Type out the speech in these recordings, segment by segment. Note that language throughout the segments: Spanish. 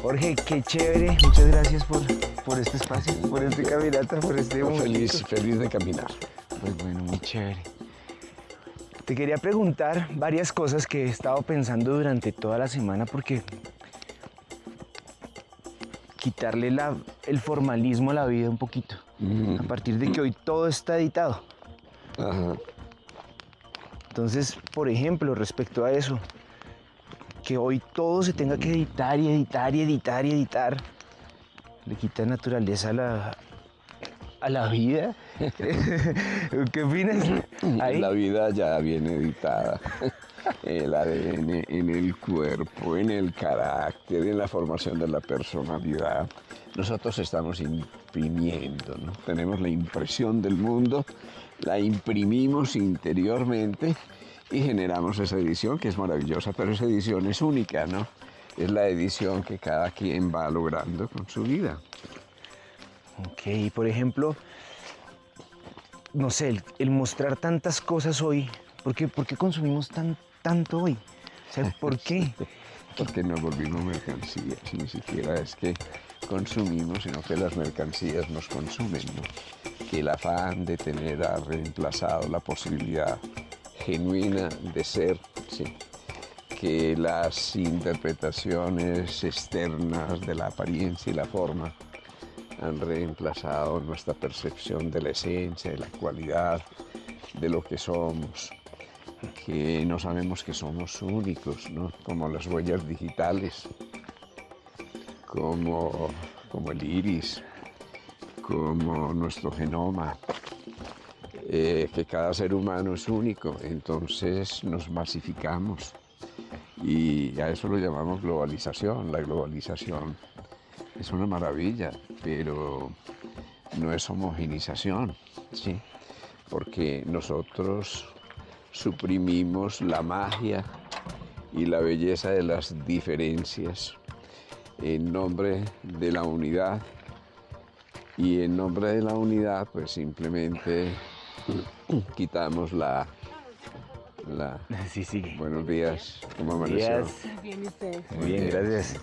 Jorge, qué chévere. Muchas gracias por este espacio, por este caminata, por este momento. Feliz de caminar. Pues bueno, muy chévere. Te quería preguntar varias cosas que he estado pensando durante toda la semana porque quitarle el formalismo a la vida un poquito. A partir de que hoy todo está editado. Ajá. Entonces, por ejemplo, respecto a eso, que hoy todo se tenga que editar y editar y editar y editar, le quita naturaleza a la vida. ¿Qué opinas? ¿Ahí? La vida ya viene editada. El ADN en el cuerpo, en el carácter, en la formación de la personalidad. Nosotros estamos imprimiendo, ¿no? Tenemos la impresión del mundo, la imprimimos interiormente y generamos esa edición que es maravillosa, pero esa edición es única, ¿no? Es la edición que cada quien va logrando con su vida. Ok, y por ejemplo, no sé, el mostrar tantas cosas hoy, ¿por qué consumimos tanto hoy? O sea, ¿por qué? Porque nos volvimos mercancías, ni siquiera es que consumimos, sino que las mercancías nos consumen, ¿no? Que el afán de tener ha reemplazado la posibilidad genuina de ser, sí. Que las interpretaciones externas de la apariencia y la forma han reemplazado nuestra percepción de la esencia, de la cualidad, de lo que somos, que no sabemos que somos únicos, ¿no? Como las huellas digitales, como el iris, como nuestro genoma, que cada ser humano es único, entonces nos masificamos y a eso lo llamamos globalización. La globalización es una maravilla, pero no es homogenización, ¿sí? Porque nosotros suprimimos la magia y la belleza de las diferencias en nombre de la unidad, y en nombre de la unidad pues simplemente quitamos la... Sí, sigue. Buenos días, ¿cómo Buenos amaneció? días. Bien, usted. Muy bien, gracias.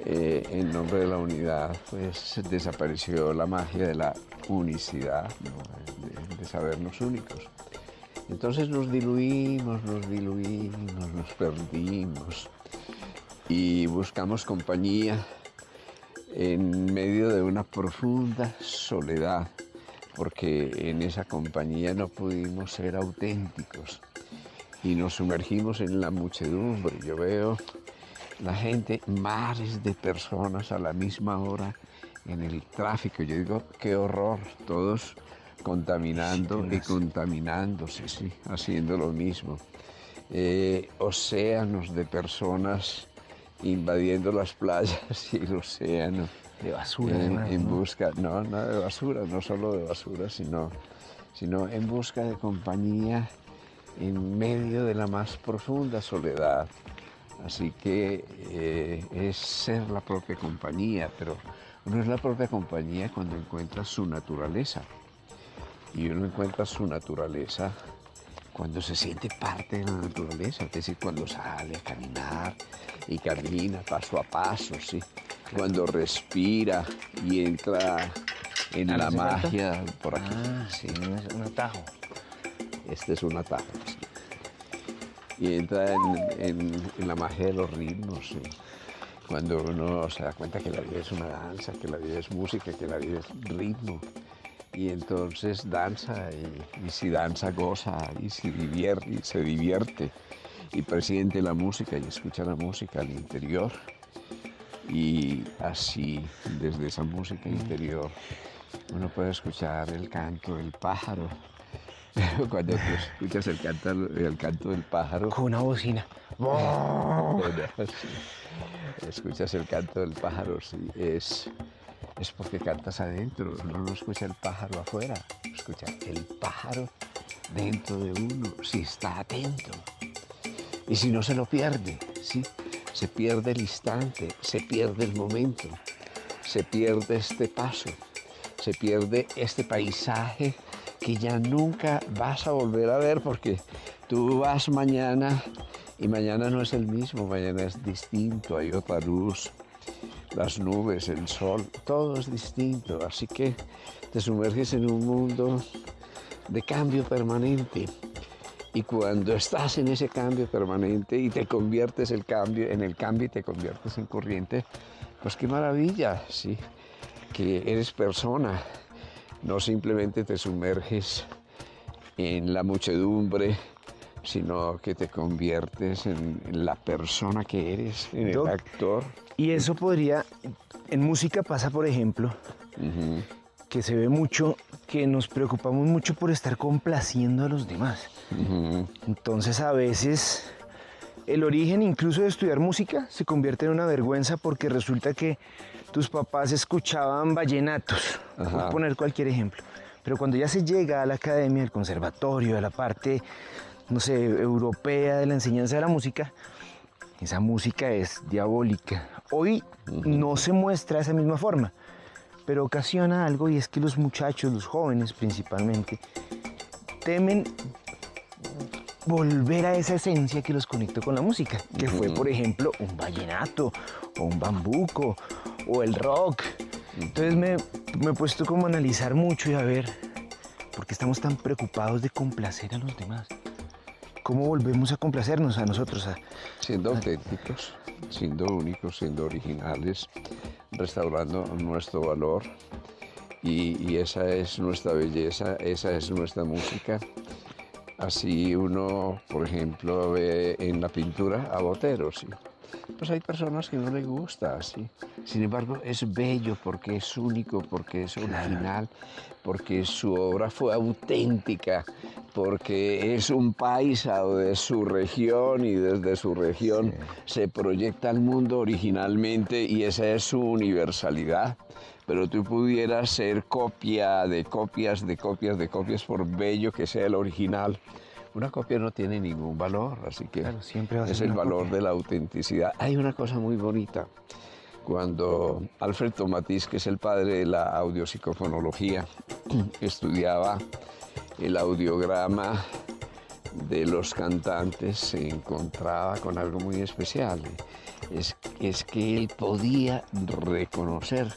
En nombre de la unidad, pues desapareció la magia de la unicidad, ¿no? de sabernos únicos. Entonces nos diluimos, nos perdimos y buscamos compañía en medio de una profunda soledad, porque en esa compañía no pudimos ser auténticos y nos sumergimos en la muchedumbre. Yo veo la gente, mares de personas a la misma hora en el tráfico. Yo digo, qué horror, todos contaminando y contaminándose, sí, haciendo lo mismo. Océanos de personas invadiendo las playas y el océano. De basura, además, En ¿no? busca, no de basura, no solo de basura, sino en busca de compañía en medio de la más profunda soledad. Así que es ser la propia compañía, pero uno es la propia compañía cuando encuentra su naturaleza. Y uno encuentra su naturaleza cuando se siente parte de la naturaleza, es decir, cuando sale a caminar y camina paso a paso, ¿sí? Cuando respira y entra en ¿No la hace falta? magia por aquí. Sí, un atajo. Este es un atajo, sí. Y entra en la magia de los ritmos, ¿sí? Cuando uno se da cuenta que la vida es una danza, que la vida es música, que la vida es ritmo. Y entonces danza, y si danza, goza, y se divierte, y presiente la música y escucha la música al interior. Y así, desde esa música interior, uno puede escuchar el canto del pájaro. Cuando tú escuchas el canto del pájaro, Con una bocina. escuchas el canto del pájaro, sí, es porque cantas adentro, uno no escucha el pájaro afuera, escucha el pájaro dentro de uno, si está atento. Y si no, se lo pierde, ¿sí? Se pierde el instante, se pierde el momento, se pierde este paso, se pierde este paisaje que ya nunca vas a volver a ver, porque tú vas mañana Y mañana no es el mismo, mañana es distinto, hay otra luz, las nubes, el sol, todo es distinto. Así que te sumerges en un mundo de cambio permanente. Y cuando estás en ese cambio permanente y te conviertes en el cambio y te conviertes en corriente, pues qué maravilla, ¿sí? Que eres persona, no simplemente te sumerges en la muchedumbre, sino que te conviertes en la persona que eres, en el actor. Y eso podría, en música pasa, por ejemplo, que se ve mucho, que nos preocupamos mucho por estar complaciendo a los demás. Entonces a veces el origen incluso de estudiar música se convierte en una vergüenza porque resulta que tus papás escuchaban vallenatos, por poner cualquier ejemplo. Pero cuando ya se llega a la academia, al conservatorio, a la parte, no sé, europea de la enseñanza de la música, esa música es diabólica. Hoy no se muestra de esa misma forma, pero ocasiona algo, y es que los muchachos, los jóvenes principalmente, temen volver a esa esencia que los conectó con la música, que fue, por ejemplo, un vallenato, o un bambuco, o el rock. Entonces me he puesto como a analizar mucho y a ver por qué estamos tan preocupados de complacer a los demás. ¿Cómo volvemos a complacernos a nosotros? Siendo auténticos, siendo únicos, siendo originales, restaurando nuestro valor. Y esa es nuestra belleza, esa es nuestra música. Así uno, por ejemplo, ve en la pintura a Botero, ¿sí? Pues hay personas que no les gusta así. Sin embargo, es bello porque es único, porque es original, porque su obra fue auténtica, porque es un paisa de su región y desde su región se proyecta al mundo originalmente y esa es su universalidad. Pero tú pudieras ser copia de copias, de copias, de copias, por bello que sea el original. Una copia no tiene ningún valor, así que claro, siempre va a ser es el una valor copia. de la autenticidad. Hay una cosa muy bonita. Cuando Alfred Tomatis, que es el padre de la audiopsicofonología, estudiaba el audiograma de los cantantes, se encontraba con algo muy especial. Es que él podía reconocer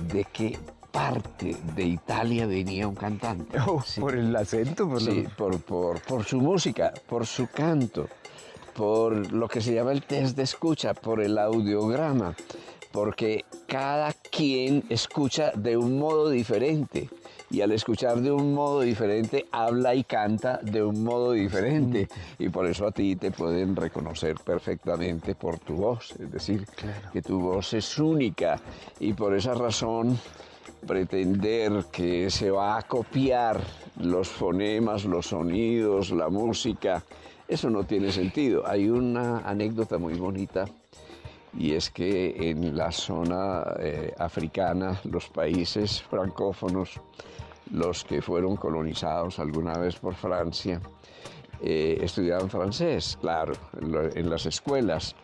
de qué parte de Italia venía un cantante. Sí. Por el acento, Sí, por su música, por su canto, por lo que se llama el test de escucha, por el audiograma, porque cada quien escucha de un modo diferente y al escuchar de un modo diferente habla y canta de un modo diferente y por eso a ti te pueden reconocer perfectamente por tu voz, es decir, que tu voz es única y por esa razón pretender que se va a copiar los fonemas, los sonidos, la música, eso no tiene sentido. Hay una anécdota muy bonita y es que en la zona africana, los países francófonos, los que fueron colonizados alguna vez por Francia, estudiaban francés, claro, en las escuelas.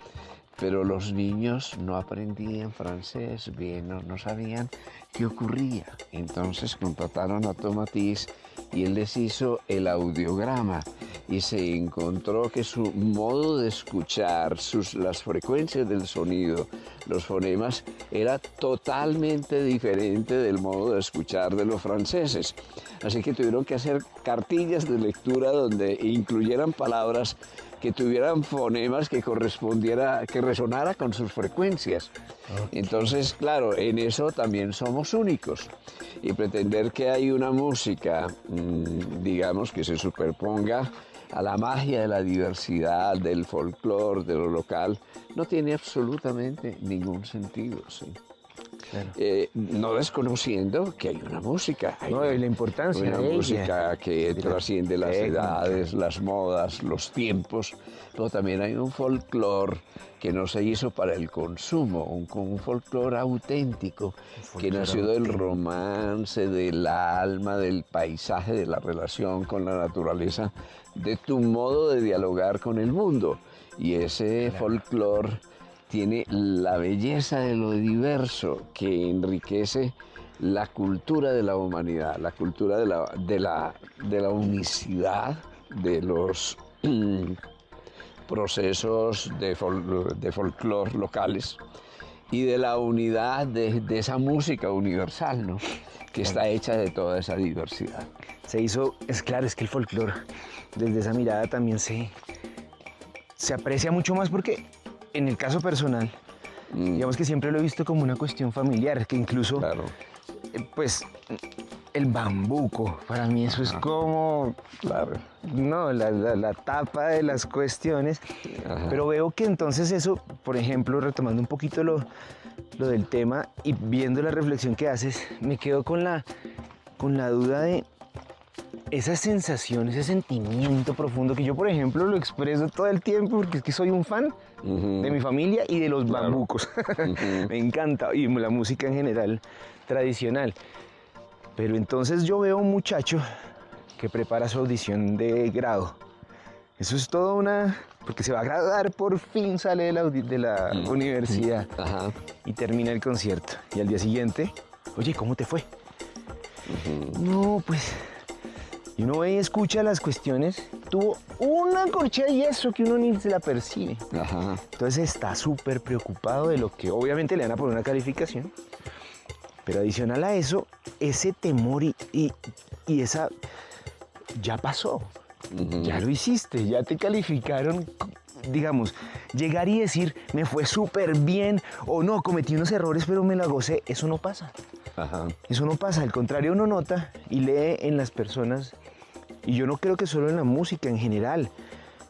Pero los niños no aprendían francés bien, no sabían qué ocurría. Entonces contrataron a Tomatis y él les hizo el audiograma y se encontró que su modo de escuchar, las frecuencias del sonido, los fonemas, era totalmente diferente del modo de escuchar de los franceses. Así que tuvieron que hacer cartillas de lectura donde incluyeran palabras que tuvieran fonemas que que resonara con sus frecuencias. Entonces, claro, en eso también somos únicos. Y pretender que hay una música, digamos, que se superponga a la magia de la diversidad, del folclore, de lo local, no tiene absolutamente ningún sentido, ¿sí? Claro. No desconociendo que hay una música. Y la importancia una de música ella, que trasciende las edades, las modas, los tiempos, pero también hay un folclore que no se hizo para el consumo, un folclore auténtico que nació del romance, del alma, del paisaje, de la relación con la naturaleza, de tu modo de dialogar con el mundo. Y ese folclore tiene la belleza de lo diverso que enriquece la cultura de la humanidad, la cultura de la unicidad de los procesos de folclore locales y de la unidad de esa música universal, ¿no? Que está hecha de toda esa diversidad. Se hizo, es claro, es que el folclore desde esa mirada también se aprecia mucho más porque en el caso personal, digamos que siempre lo he visto como una cuestión familiar, que incluso, Claro. Pues, el bambuco, para mí eso es como, Claro. no, la tapa de las cuestiones. Ajá. Pero veo que entonces eso, por ejemplo, retomando un poquito lo del tema y viendo la reflexión que haces, me quedo con la duda de esa sensación, ese sentimiento profundo que yo, por ejemplo, lo expreso todo el tiempo porque es que soy un fan de mi familia y de los bambucos. Me encanta, y la música en general tradicional. Pero entonces yo veo un muchacho que prepara su audición de grado. Eso es todo porque se va a graduar, por fin sale de la universidad. Ajá. Y termina el concierto. Y al día siguiente, oye, ¿cómo te fue? No, pues... Y uno ve y escucha las cuestiones. Tuvo una corchea y eso que uno ni se la percibe. Ajá. Entonces está súper preocupado de lo que obviamente le van a poner una calificación. Pero adicional a eso, ese temor y esa... Ya pasó. Ya lo hiciste, ya te calificaron, digamos, llegar y decir, me fue súper bien, o no, cometí unos errores, pero me la gocé, eso no pasa. Ajá. Eso no pasa, al contrario, uno nota y lee en las personas, y yo no creo que solo en la música, en general,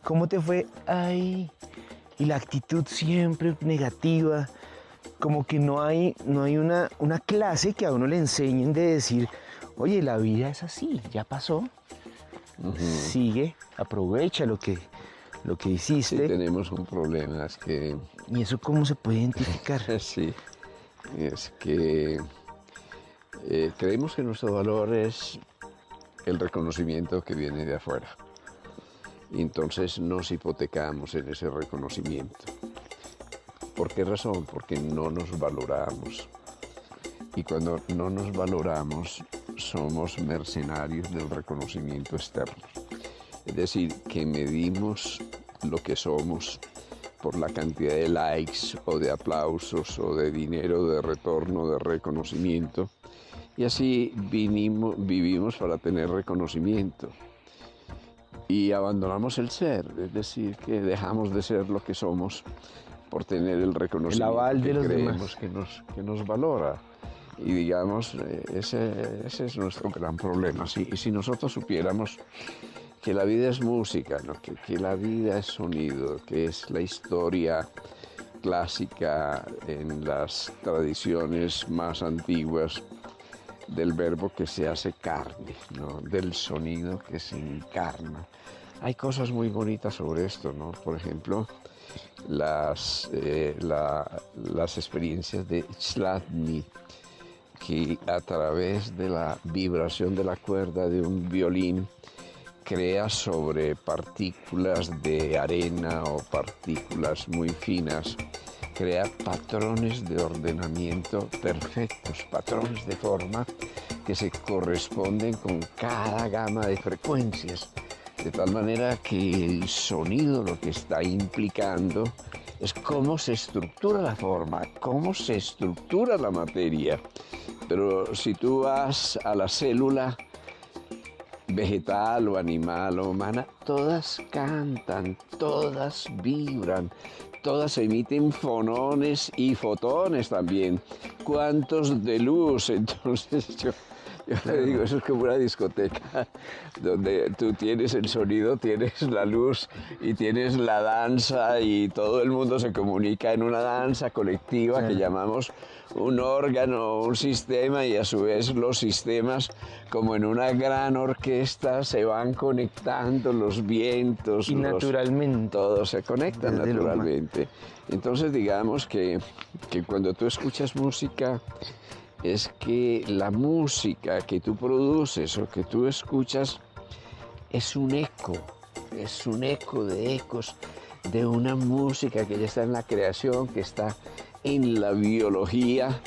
¿cómo te fue? Ay, y la actitud siempre negativa, como que no hay una clase que a uno le enseñen de decir, oye, la vida es así, ya pasó. Sigue, aprovecha lo que hiciste. Sí, tenemos un problema, es que... ¿Y eso cómo se puede identificar? Sí, es que creemos que nuestro valor es el reconocimiento que viene de afuera. Y entonces nos hipotecamos en ese reconocimiento. ¿Por qué razón? Porque no nos valoramos. Y cuando no nos valoramos, somos mercenarios del reconocimiento externo. Es decir, que medimos lo que somos por la cantidad de likes o de aplausos o de dinero de retorno, de reconocimiento. Y así vivimos para tener reconocimiento. Y abandonamos el ser, es decir, que dejamos de ser lo que somos por tener el reconocimiento El aval de que los creemos demás. que nos valora. Y digamos, ese es nuestro gran problema. Y si nosotros supiéramos que la vida es música, ¿no? que la vida es sonido, que es la historia clásica en las tradiciones más antiguas del verbo que se hace carne, ¿no? Del sonido que se encarna. Hay cosas muy bonitas sobre esto, ¿no? Por ejemplo, las experiencias de Chladni, que a través de la vibración de la cuerda de un violín crea sobre partículas de arena o partículas muy finas, crea patrones de ordenamiento perfectos, patrones de forma que se corresponden con cada gama de frecuencias, de tal manera que el sonido lo que está implicando es cómo se estructura la forma, cómo se estructura la materia. Pero si tú vas a la célula vegetal o animal o humana, todas cantan, todas vibran, todas emiten fonones y fotones también. ¿Cuántos de luz? Entonces yo le digo, eso es como una discoteca donde tú tienes el sonido, tienes la luz y tienes la danza y todo el mundo se comunica en una danza colectiva que llamamos un órgano, un sistema, y a su vez los sistemas, como en una gran orquesta, se van conectando los vientos. Y naturalmente. Todos se conectan Desde naturalmente. Entonces digamos que cuando tú escuchas música, es que la música que tú produces o que tú escuchas es un eco de ecos de una música que ya está en la creación, que está en la biología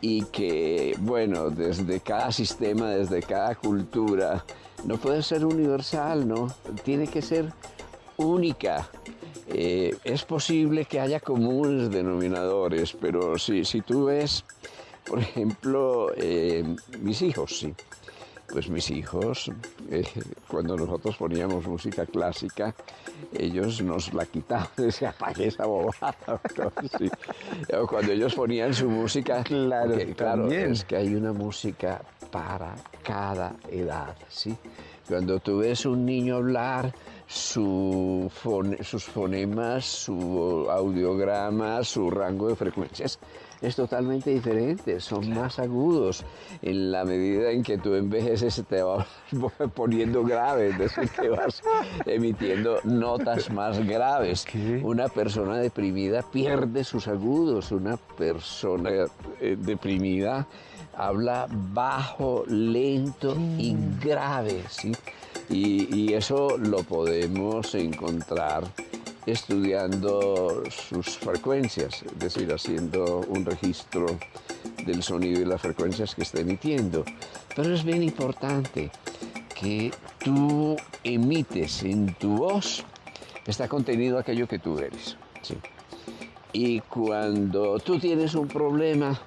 y que, bueno, desde cada sistema, desde cada cultura, no puede ser universal, ¿no? Tiene que ser única. Es posible que haya comunes denominadores, pero si tú ves, por ejemplo, mis hijos, sí. Pues mis hijos, cuando nosotros poníamos música clásica, ellos nos la quitaban, decían, apague esa bobada. Sí. Cuando ellos ponían su música, Claro, claro, también. es que hay una música para cada edad, ¿sí? Cuando tú ves un niño hablar, sus fonemas, su audiograma, su rango de frecuencias es totalmente diferente, son más agudos. En la medida en que tú envejeces se te va poniendo grave, es decir, que vas emitiendo notas más graves. ¿Qué? Una persona deprimida pierde sus agudos, una persona deprimida habla bajo, lento y grave, ¿sí? Y eso lo podemos encontrar estudiando sus frecuencias, es decir, haciendo un registro del sonido y las frecuencias que está emitiendo. Pero es bien importante que tú emites en tu voz, está contenido aquello que tú eres, ¿sí? Y cuando tú tienes un problema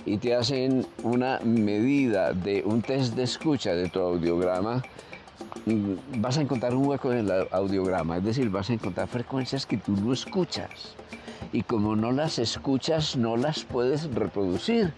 y te hacen una medida de un test de escucha de tu audiograma, vas a encontrar un hueco en el audiograma, es decir, vas a encontrar frecuencias que tú no escuchas. Y como no las escuchas, no las puedes reproducir,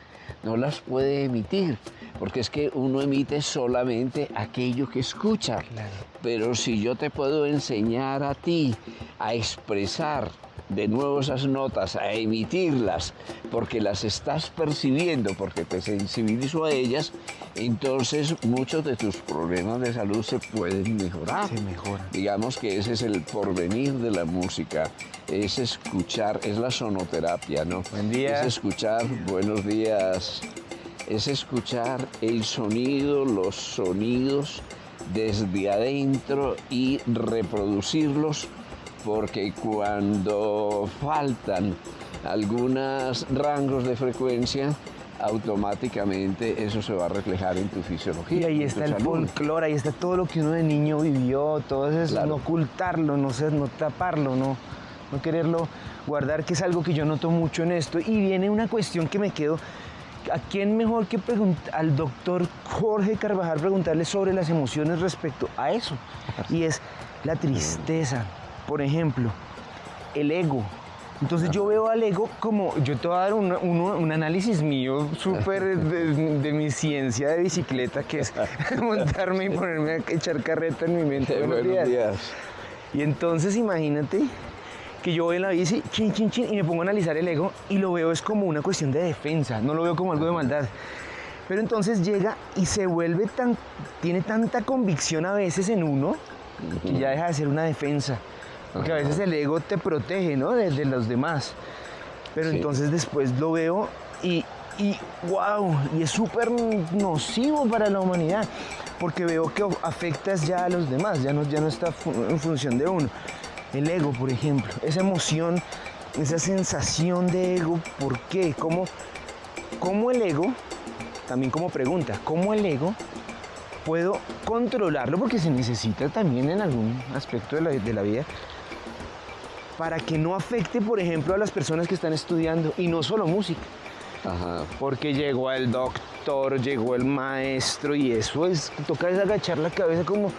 no las puede emitir, porque es que uno emite solamente aquello que escucha. Claro. Pero si yo te puedo enseñar a ti a expresar de nuevo esas notas, a emitirlas, porque las estás percibiendo, porque te sensibilizo a ellas, entonces muchos de tus problemas de salud se pueden mejorar. Se mejoran. Digamos que ese es el porvenir de la música, es escuchar, es la sonoterapia, ¿no? Buen día. Es escuchar, buenos días, es escuchar el sonido, los sonidos desde adentro y reproducirlos, porque cuando faltan algunos rangos de frecuencia, automáticamente eso se va a reflejar en tu fisiología. Y ahí en está tu el salud. folclore, ahí está todo lo que uno de niño vivió, todo eso, Claro. no ocultarlo, no taparlo, no quererlo guardar, que es algo que yo noto mucho en esto. Y viene una cuestión que me quedo, ¿a quién mejor que al doctor Jorge Carvajal preguntarle sobre las emociones respecto a eso? Y es la tristeza, por ejemplo, el ego. Entonces yo veo al ego como, yo te voy a dar un análisis mío súper de mi ciencia de bicicleta, que es montarme y ponerme a echar carreta en mi mente. Buenos días. Y entonces imagínate que yo voy en la bici, chin, chin, chin, y me pongo a analizar el ego y lo veo es como una cuestión de defensa, no lo veo como algo de maldad. Pero entonces llega y se vuelve tiene tanta convicción a veces en uno que ya deja de ser una defensa. Porque a veces el ego te protege, ¿no? De los demás. Pero Sí. entonces después lo veo y wow, y es súper nocivo para la humanidad, porque veo que afectas ya a los demás, ya no está en función de uno. El ego, por ejemplo, esa emoción, esa sensación de ego, ¿por qué? ¿Cómo el ego, también como pregunta, cómo el ego puedo controlarlo? Porque se necesita también en algún aspecto de la vida, para que no afecte, por ejemplo, a las personas que están estudiando, y no solo música. Ajá. Porque llegó el doctor, llegó el maestro, y eso toca agachar la cabeza como,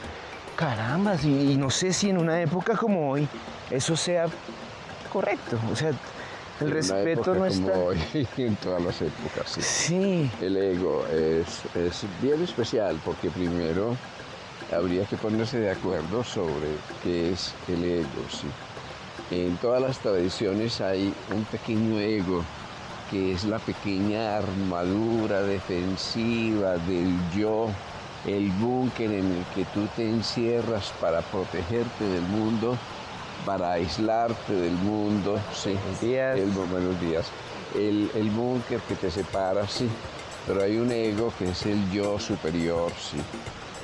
caramba, y no sé si en una época como hoy eso sea correcto. O sea, el En una respeto época no está. como hoy, en todas las épocas, sí. Sí, El ego es bien especial porque primero habría que ponerse de acuerdo sobre qué es el ego, ¿sí? En todas las tradiciones hay un pequeño ego que es la pequeña armadura defensiva del yo, el búnker en el que tú te encierras para protegerte del mundo, para aislarte del mundo, sí. Buenos días. Buenos días. El búnker que te separa, sí. Pero hay un ego que es el yo superior, sí,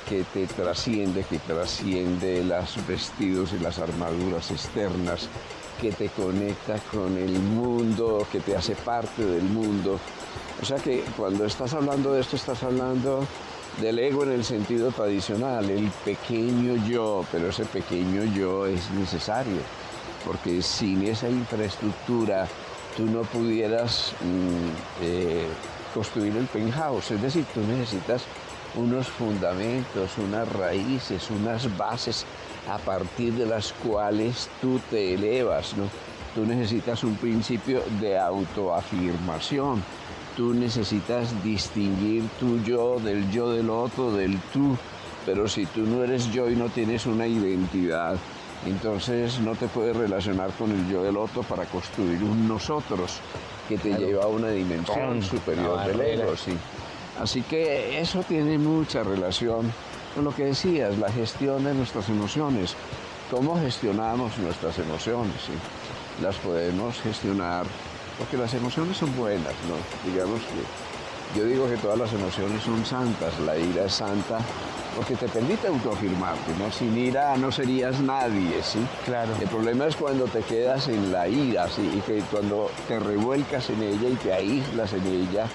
que te trasciende, que trasciende los vestidos y las armaduras externas, que te conecta con el mundo, que te hace parte del mundo. O sea que cuando estás hablando de esto, estás hablando del ego en el sentido tradicional, el pequeño yo, pero ese pequeño yo es necesario, porque sin esa infraestructura tú no pudieras construir el penthouse. Es decir, tú necesitas unos fundamentos, unas raíces, unas bases a partir de las cuales tú te elevas, ¿no? Tú necesitas un principio de autoafirmación. Tú necesitas distinguir tu yo del otro, del tú. Pero si tú no eres yo y no tienes una identidad, entonces no te puedes relacionar con el yo del otro para construir un nosotros que te lleva a una dimensión superior del ego, sí. Así que eso tiene mucha relación con lo que decías, la gestión de nuestras emociones. ¿Cómo gestionamos nuestras emociones? ¿Sí? Las podemos gestionar porque las emociones son buenas, ¿no? Digamos que yo digo que todas las emociones son santas. La ira es santa porque te permite autoafirmarte, ¿no? Sin ira no serías nadie, ¿sí? Claro. El problema es cuando te quedas en la ira, ¿sí? Y que cuando te revuelcas en ella y te aíslas en ella,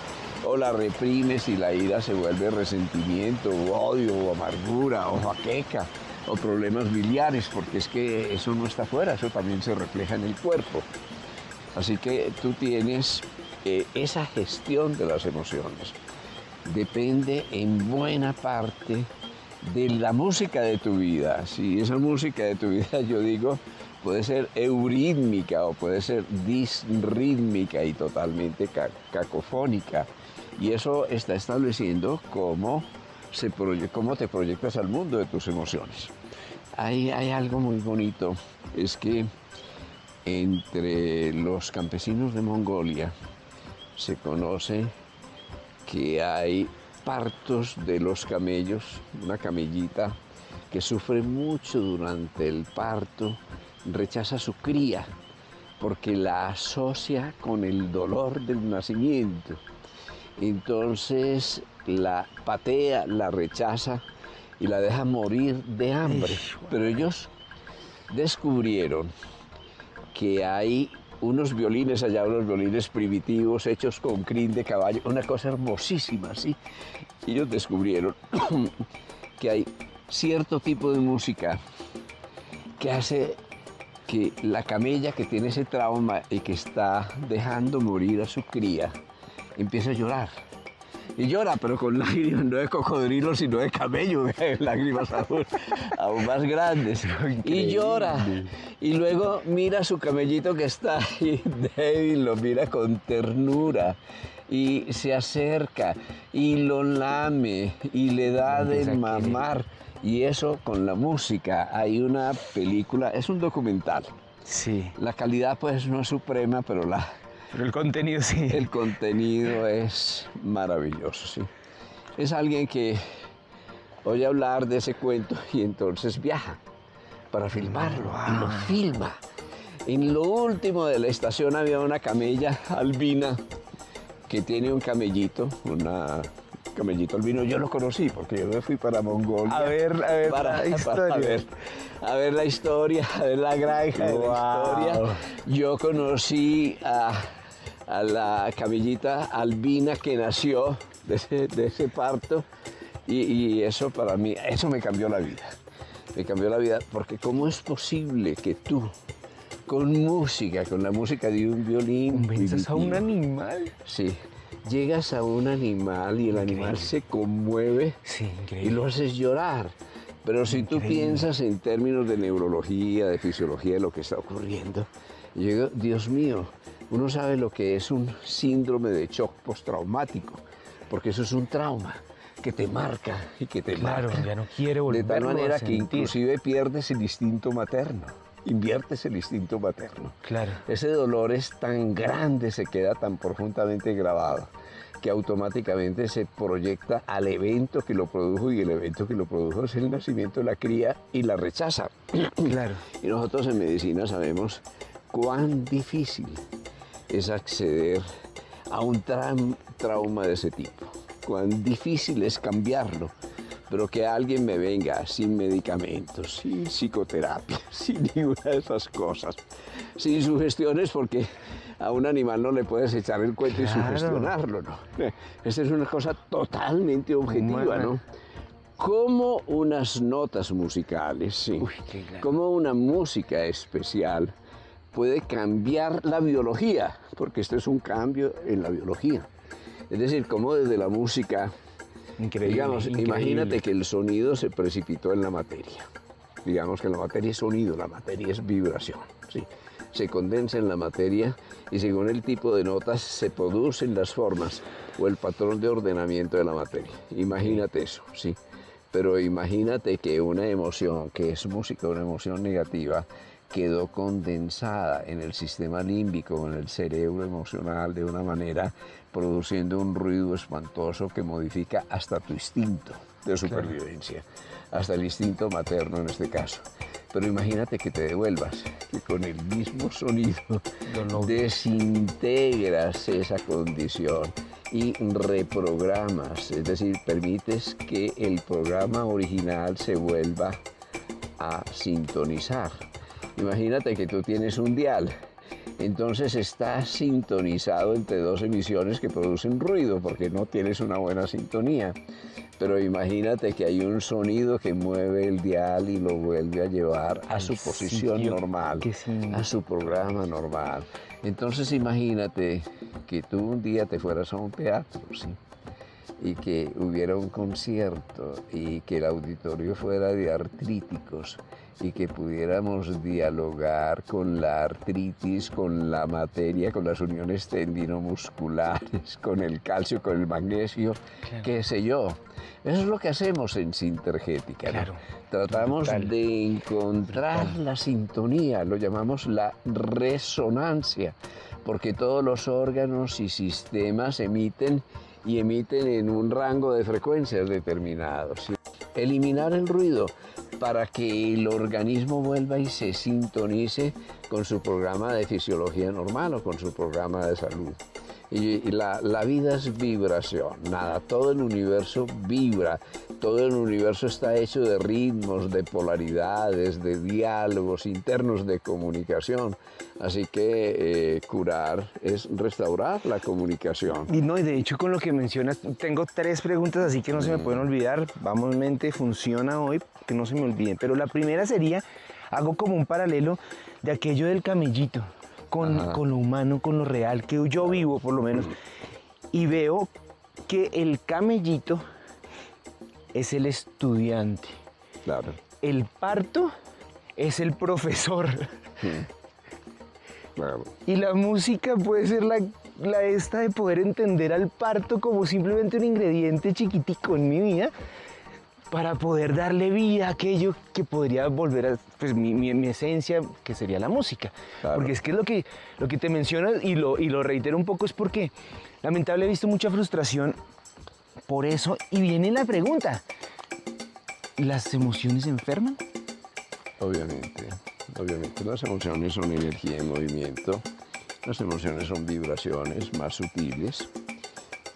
o la reprimes y la ira se vuelve resentimiento, o odio, o amargura, o jaqueca, o problemas biliares, porque es que eso no está afuera, eso también se refleja en el cuerpo. Así que tú tienes esa gestión de las emociones. Depende en buena parte de la música de tu vida. Si esa música de tu vida, yo digo, puede ser eurítmica o puede ser disrítmica y totalmente cacofónica. Y eso está estableciendo cómo te proyectas al mundo de tus emociones. Hay algo muy bonito, es que entre los campesinos de Mongolia se conoce que hay partos de los camellos, una camellita que sufre mucho durante el parto, rechaza a su cría porque la asocia con el dolor del nacimiento. Entonces la patea, la rechaza y la deja morir de hambre. Pero ellos descubrieron que hay unos violines allá, unos violines primitivos hechos con crin de caballo, una cosa hermosísima, ¿sí? Ellos descubrieron que hay cierto tipo de música que hace que la camella que tiene ese trauma y que está dejando morir a su cría, empieza a llorar. Y llora, pero con lágrimas no de cocodrilo, sino de camello, lágrimas aún más grandes. Y llora. Y luego mira a su camellito que está ahí débil, lo mira con ternura. Y se acerca y lo lame y le da de mamar. Y eso con la música. Hay una película, es un documental. Sí. La calidad pues no es suprema, pero el contenido sí. El contenido es maravilloso, sí. Es alguien que oye hablar de ese cuento y entonces viaja para filmarlo. Y lo filma. En lo último de la estación había una camella albina que tiene un camellito albino. Yo lo conocí porque yo me fui para Mongolia. A ver la historia. A ver la historia, a ver la granja de la historia. Yo conocí a la camellita albina que nació de ese parto y eso para mí, eso me cambió la vida. Me cambió la vida porque ¿cómo es posible que tú, con música, con la música de un violín... ¿Convences a un animal? Sí. Llegas a un animal y el animal se conmueve y lo haces llorar. Pero si tú piensas en términos de neurología, de fisiología, de lo que está ocurriendo, yo digo, Dios mío, uno sabe lo que es un síndrome de shock postraumático, porque eso es un trauma que te marca y que te marca. Claro, ya no quiere volverlo a sentir. De tal manera que inclusive pierdes el instinto materno. Inviertes el instinto materno. Claro. Ese dolor es tan grande, se queda tan profundamente grabado, que automáticamente se proyecta al evento que lo produjo, y el evento que lo produjo es el nacimiento de la cría y la rechaza. Claro. Y nosotros en medicina sabemos cuán difícil es acceder a un trauma de ese tipo, cuán difícil es cambiarlo. Pero que alguien me venga sin medicamentos, sin psicoterapia, sin ninguna de esas cosas, sin sugestiones, porque a un animal no le puedes echar el cuento y sugestionarlo, ¿no? Esa es una cosa totalmente objetiva, ¿no? Como unas notas musicales, sí, como una música especial puede cambiar la biología, porque esto es un cambio en la biología. Es decir, como desde la música, Increíble, digamos, increíble. imagínate que el sonido se precipitó en la materia. Digamos que la materia es sonido, la materia es vibración, ¿sí? Se condensa en la materia y según el tipo de notas se producen las formas o el patrón de ordenamiento de la materia. Imagínate eso, ¿sí? Pero imagínate que una emoción, que es música, una emoción negativa, quedó condensada en el sistema límbico, en el cerebro emocional de una manera, produciendo un ruido espantoso que modifica hasta tu instinto de supervivencia, hasta el instinto materno en este caso. Pero imagínate que te devuelvas, que con el mismo sonido desintegras esa condición y reprogramas, es decir, permites que el programa original se vuelva a sintonizar. Imagínate que tú tienes un dial, entonces estás sintonizado entre dos emisiones que producen ruido porque no tienes una buena sintonía. Pero imagínate que hay un sonido que mueve el dial y lo vuelve a llevar a su posición normal, a su programa normal. Entonces imagínate que tú un día te fueras a un teatro, ¿sí? Y que hubiera un concierto y que el auditorio fuera de artríticos y que pudiéramos dialogar con la artritis, con la materia, con las uniones tendinomusculares, con el calcio, con el magnesio, qué sé yo. Eso es lo que hacemos en Sintergética, ¿no? Claro. Tratamos Brutal. de encontrar la sintonía, lo llamamos la resonancia, porque todos los órganos y sistemas emiten en un rango de frecuencias determinados, ¿sí? Eliminar el ruido para que el organismo vuelva y se sintonice con su programa de fisiología normal o con su programa de salud. Y la vida es vibración, nada, todo el universo vibra, todo el universo está hecho de ritmos, de polaridades, de diálogos internos, de comunicación. Así que curar es restaurar la comunicación. Y no, y de hecho con lo que mencionas, tengo 3 preguntas así que no se me pueden olvidar. Vamos, mente, funciona hoy, que no se me olviden. Pero la primera sería, hago como un paralelo de aquello del camellito, con lo humano, con lo real, que yo vivo por lo menos. Y veo que el camellito es el estudiante. Claro. El parto es el profesor. Claro. Y la música puede ser la esta de poder entender al parto como simplemente un ingrediente chiquitico en mi vida para poder darle vida a aquello que podría volver a pues, mi esencia, que sería la música. Claro. Porque es que lo que te mencionas y lo reitero un poco es porque lamentablemente he visto mucha frustración por eso y viene la pregunta, ¿las emociones enferman? Obviamente las emociones son energía en movimiento, las emociones son vibraciones más sutiles,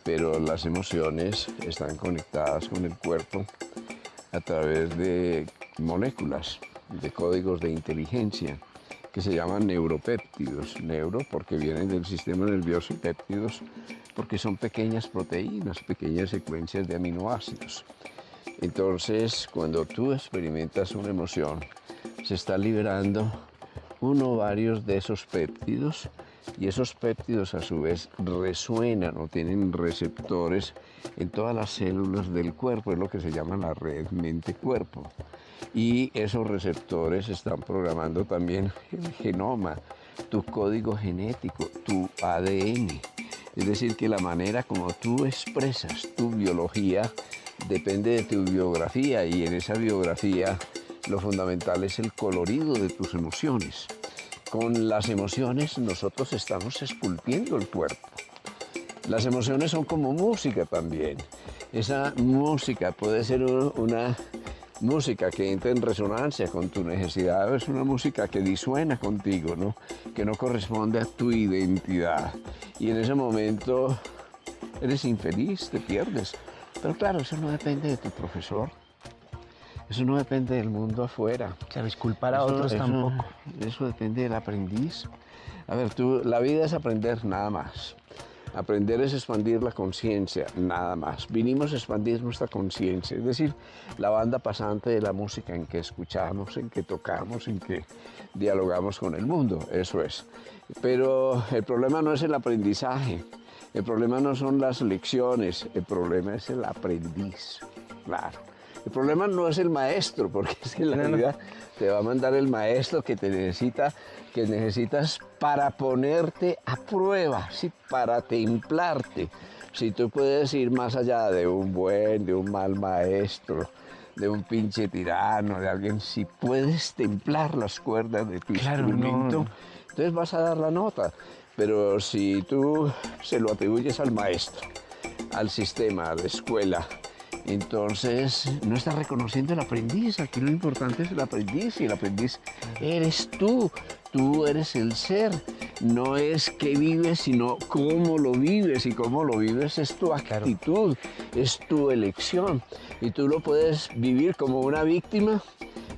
pero las emociones están conectadas con el cuerpo a través de moléculas, de códigos de inteligencia que se llaman neuropéptidos. Neuro porque vienen del sistema nervioso y péptidos porque son pequeñas proteínas, pequeñas secuencias de aminoácidos. Entonces, cuando tú experimentas una emoción, se está liberando uno o varios de esos péptidos y esos péptidos a su vez resuenan o tienen receptores en todas las células del cuerpo, es lo que se llama la red mente-cuerpo. Y esos receptores están programando también el genoma, tu código genético, tu ADN. Es decir, que la manera como tú expresas tu biología depende de tu biografía y en esa biografía lo fundamental es el colorido de tus emociones. Con las emociones nosotros estamos esculpiendo el cuerpo. Las emociones son como música también. Esa música puede ser una música que entra en resonancia con tu necesidad, es una música que disuena contigo, ¿no? Que no corresponde a tu identidad. Y en ese momento eres infeliz, te pierdes. Pero claro, eso no depende de tu profesor. Eso no depende del mundo afuera. Sabes, culpar a otros tampoco. Eso depende del aprendiz. A ver, la vida es aprender nada más. Aprender es expandir la conciencia, nada más. Vinimos a expandir nuestra conciencia, es decir, la banda pasante de la música en que escuchamos, en que tocamos, en que dialogamos con el mundo, eso es. Pero el problema no es el aprendizaje, el problema no son las lecciones, el problema es el aprendiz, claro. El problema no es el maestro, porque es que en la vida te va a mandar el maestro que necesitas para ponerte a prueba, ¿sí? Para templarte. Si tú puedes ir más allá de un buen, de un mal maestro, de un pinche tirano, de alguien, si puedes templar las cuerdas de tu instrumento, entonces vas a dar la nota. Pero si tú se lo atribuyes al maestro, al sistema, a la escuela, entonces no estás reconociendo el aprendiz. Aquí lo importante es el aprendiz, y el aprendiz eres tú. Tú eres el ser. No es qué vives, sino cómo lo vives, y cómo lo vives es tu actitud, es tu elección. Y tú lo puedes vivir como una víctima,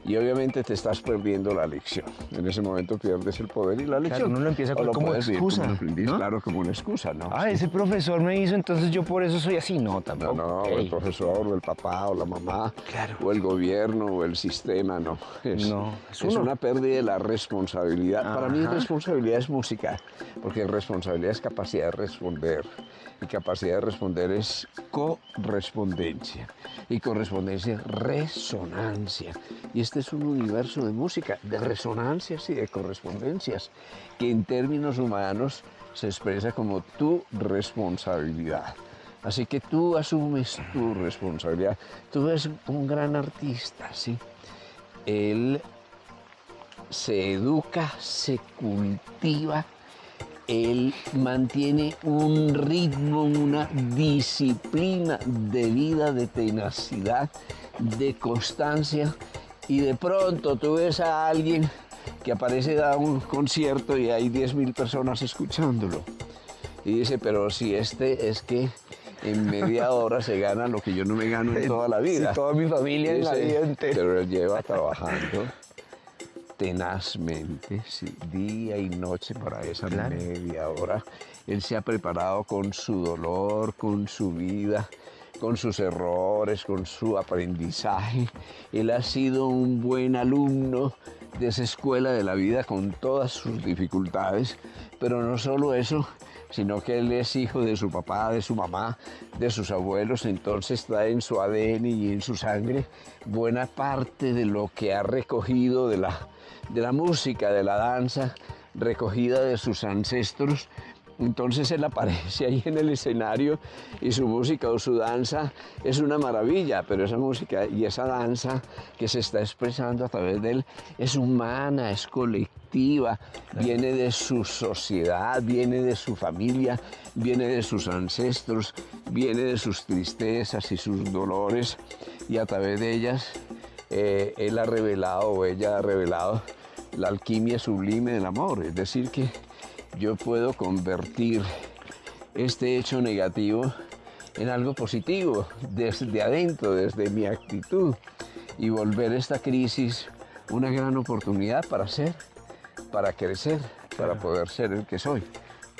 y obviamente te estás perdiendo la lección. En ese momento pierdes el poder y la lección. Claro, uno lo empieza como excusa, como aprendiz, ¿no? Claro, como una excusa, ¿no? Ah, Sí. ese profesor me hizo, entonces yo por eso soy así. No, tampoco. No, el profesor, o el papá, o la mamá, Claro. o el gobierno, o el sistema, no. Es una pérdida de la responsabilidad. Para mí responsabilidad es música, porque responsabilidad es capacidad de responder. Y capacidad de responder es correspondencia. Y correspondencia es resonancia. Y este es un universo de música, de resonancias y de correspondencias, que en términos humanos se expresa como tu responsabilidad. Así que tú asumes tu responsabilidad. Tú eres un gran artista, ¿sí? Él se educa, se cultiva, él mantiene un ritmo, una disciplina de vida, de tenacidad, de constancia, y de pronto tú ves a alguien que aparece a un concierto y hay 10.000 personas escuchándolo. Y dice, pero si este es que en media hora se gana lo que yo no me gano en toda la vida. Sí, toda mi familia en la vida entera. Pero él lleva trabajando tenazmente, sí, día y noche para esa media hora. Él se ha preparado con su dolor, con su vida, con sus errores, con su aprendizaje. Él ha sido un buen alumno de esa escuela de la vida con todas sus dificultades, pero no solo eso, sino que él es hijo de su papá, de su mamá, de sus abuelos, entonces está en su ADN y en su sangre buena parte de lo que ha recogido de la música, de la danza, recogida de sus ancestros. Entonces él aparece ahí en el escenario y su música o su danza es una maravilla, pero esa música y esa danza que se está expresando a través de él es humana, es colectiva, viene de su sociedad, viene de su familia, viene de sus ancestros, viene de sus tristezas y sus dolores, y a través de ellas él ha revelado, o ella ha revelado, la alquimia sublime del amor. Es decir, que yo puedo convertir este hecho negativo en algo positivo desde adentro, desde mi actitud, y volver esta crisis una gran oportunidad para ser, para crecer, para poder ser el que soy.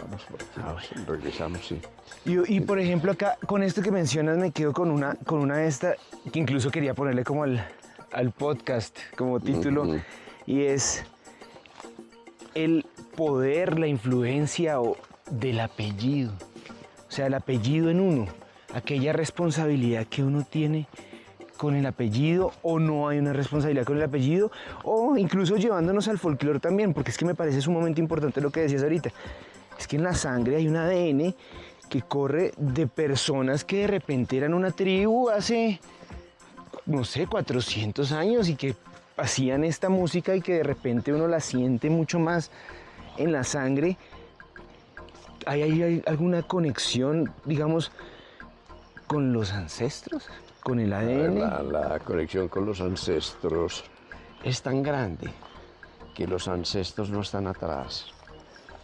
Vamos por aquí, regresamos, sí. Y por ejemplo acá, con esto que mencionas, me quedo con una de estas, que incluso quería ponerle como al podcast, como título, y es el poder, la influencia del apellido. O sea, el apellido en uno, aquella responsabilidad que uno tiene con el apellido, o no hay una responsabilidad con el apellido, o incluso llevándonos al folclore también, porque es que me parece sumamente importante lo que decías ahorita. Es que en la sangre hay un ADN que corre de personas que de repente eran una tribu hace, no sé, 400 años, y que hacían esta música y que de repente uno la siente mucho más en la sangre. ¿Hay alguna conexión, digamos, con los ancestros, con el ADN? La conexión con los ancestros es tan grande que los ancestros no están atrás.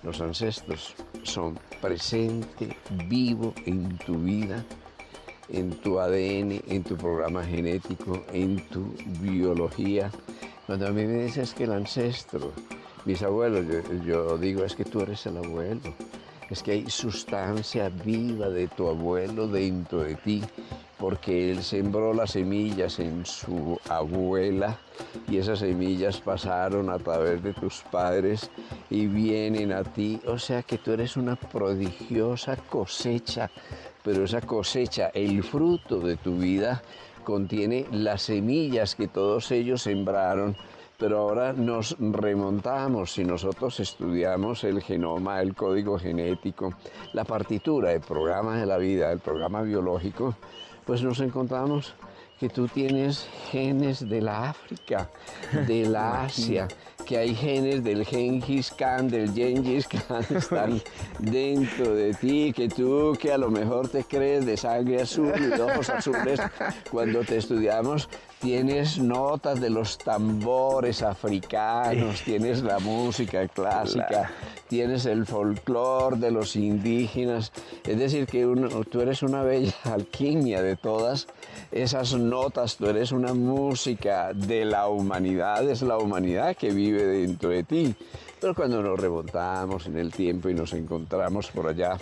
Los ancestros son presente, vivo en tu vida, en tu ADN, en tu programa genético, en tu biología. Cuando a mí me dices que el ancestro, mis abuelos, yo digo, es que tú eres el abuelo. es que hay sustancia viva de tu abuelo dentro de ti, porque él sembró las semillas en su abuela y esas semillas pasaron a través de tus padres y vienen a ti. O sea que tú eres una prodigiosa cosecha, pero esa cosecha, el fruto de tu vida, contiene las semillas que todos ellos sembraron. Pero ahora nos remontamos, si nosotros estudiamos el genoma, el código genético, la partitura, el programa de la vida, el programa biológico, pues nos encontramos que tú tienes genes de la África, de la Asia, que hay genes del Gengis Khan, del Gengis Khan, están dentro de ti, que tú, que a lo mejor te crees de sangre azul y de ojos azules, cuando te estudiamos, tienes notas de los tambores africanos, tienes la música clásica, tienes el folclore de los indígenas, es decir, que tú eres una bella alquimia de todas esas notas, tú eres una música de la humanidad, es la humanidad que vive dentro de ti. Pero cuando nos remontamos en el tiempo y nos encontramos por allá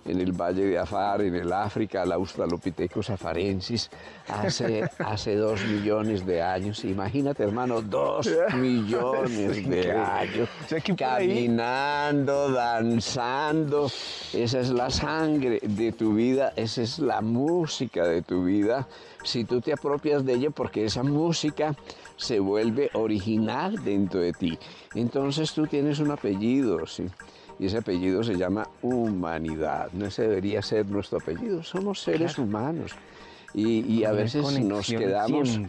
en el Valle de Afar, en el África, el Australopithecus afarensis, hace 2 millones de años. Imagínate, hermano, 2 millones de años, caminando, danzando. Esa es la sangre de tu vida, esa es la música de tu vida. Si tú te apropias de ella, porque esa música se vuelve original dentro de ti. Entonces tú tienes un apellido, ¿sí? Y ese apellido se llama humanidad. No ese debería ser nuestro apellido. Somos seres humanos. Y a veces nos quedamos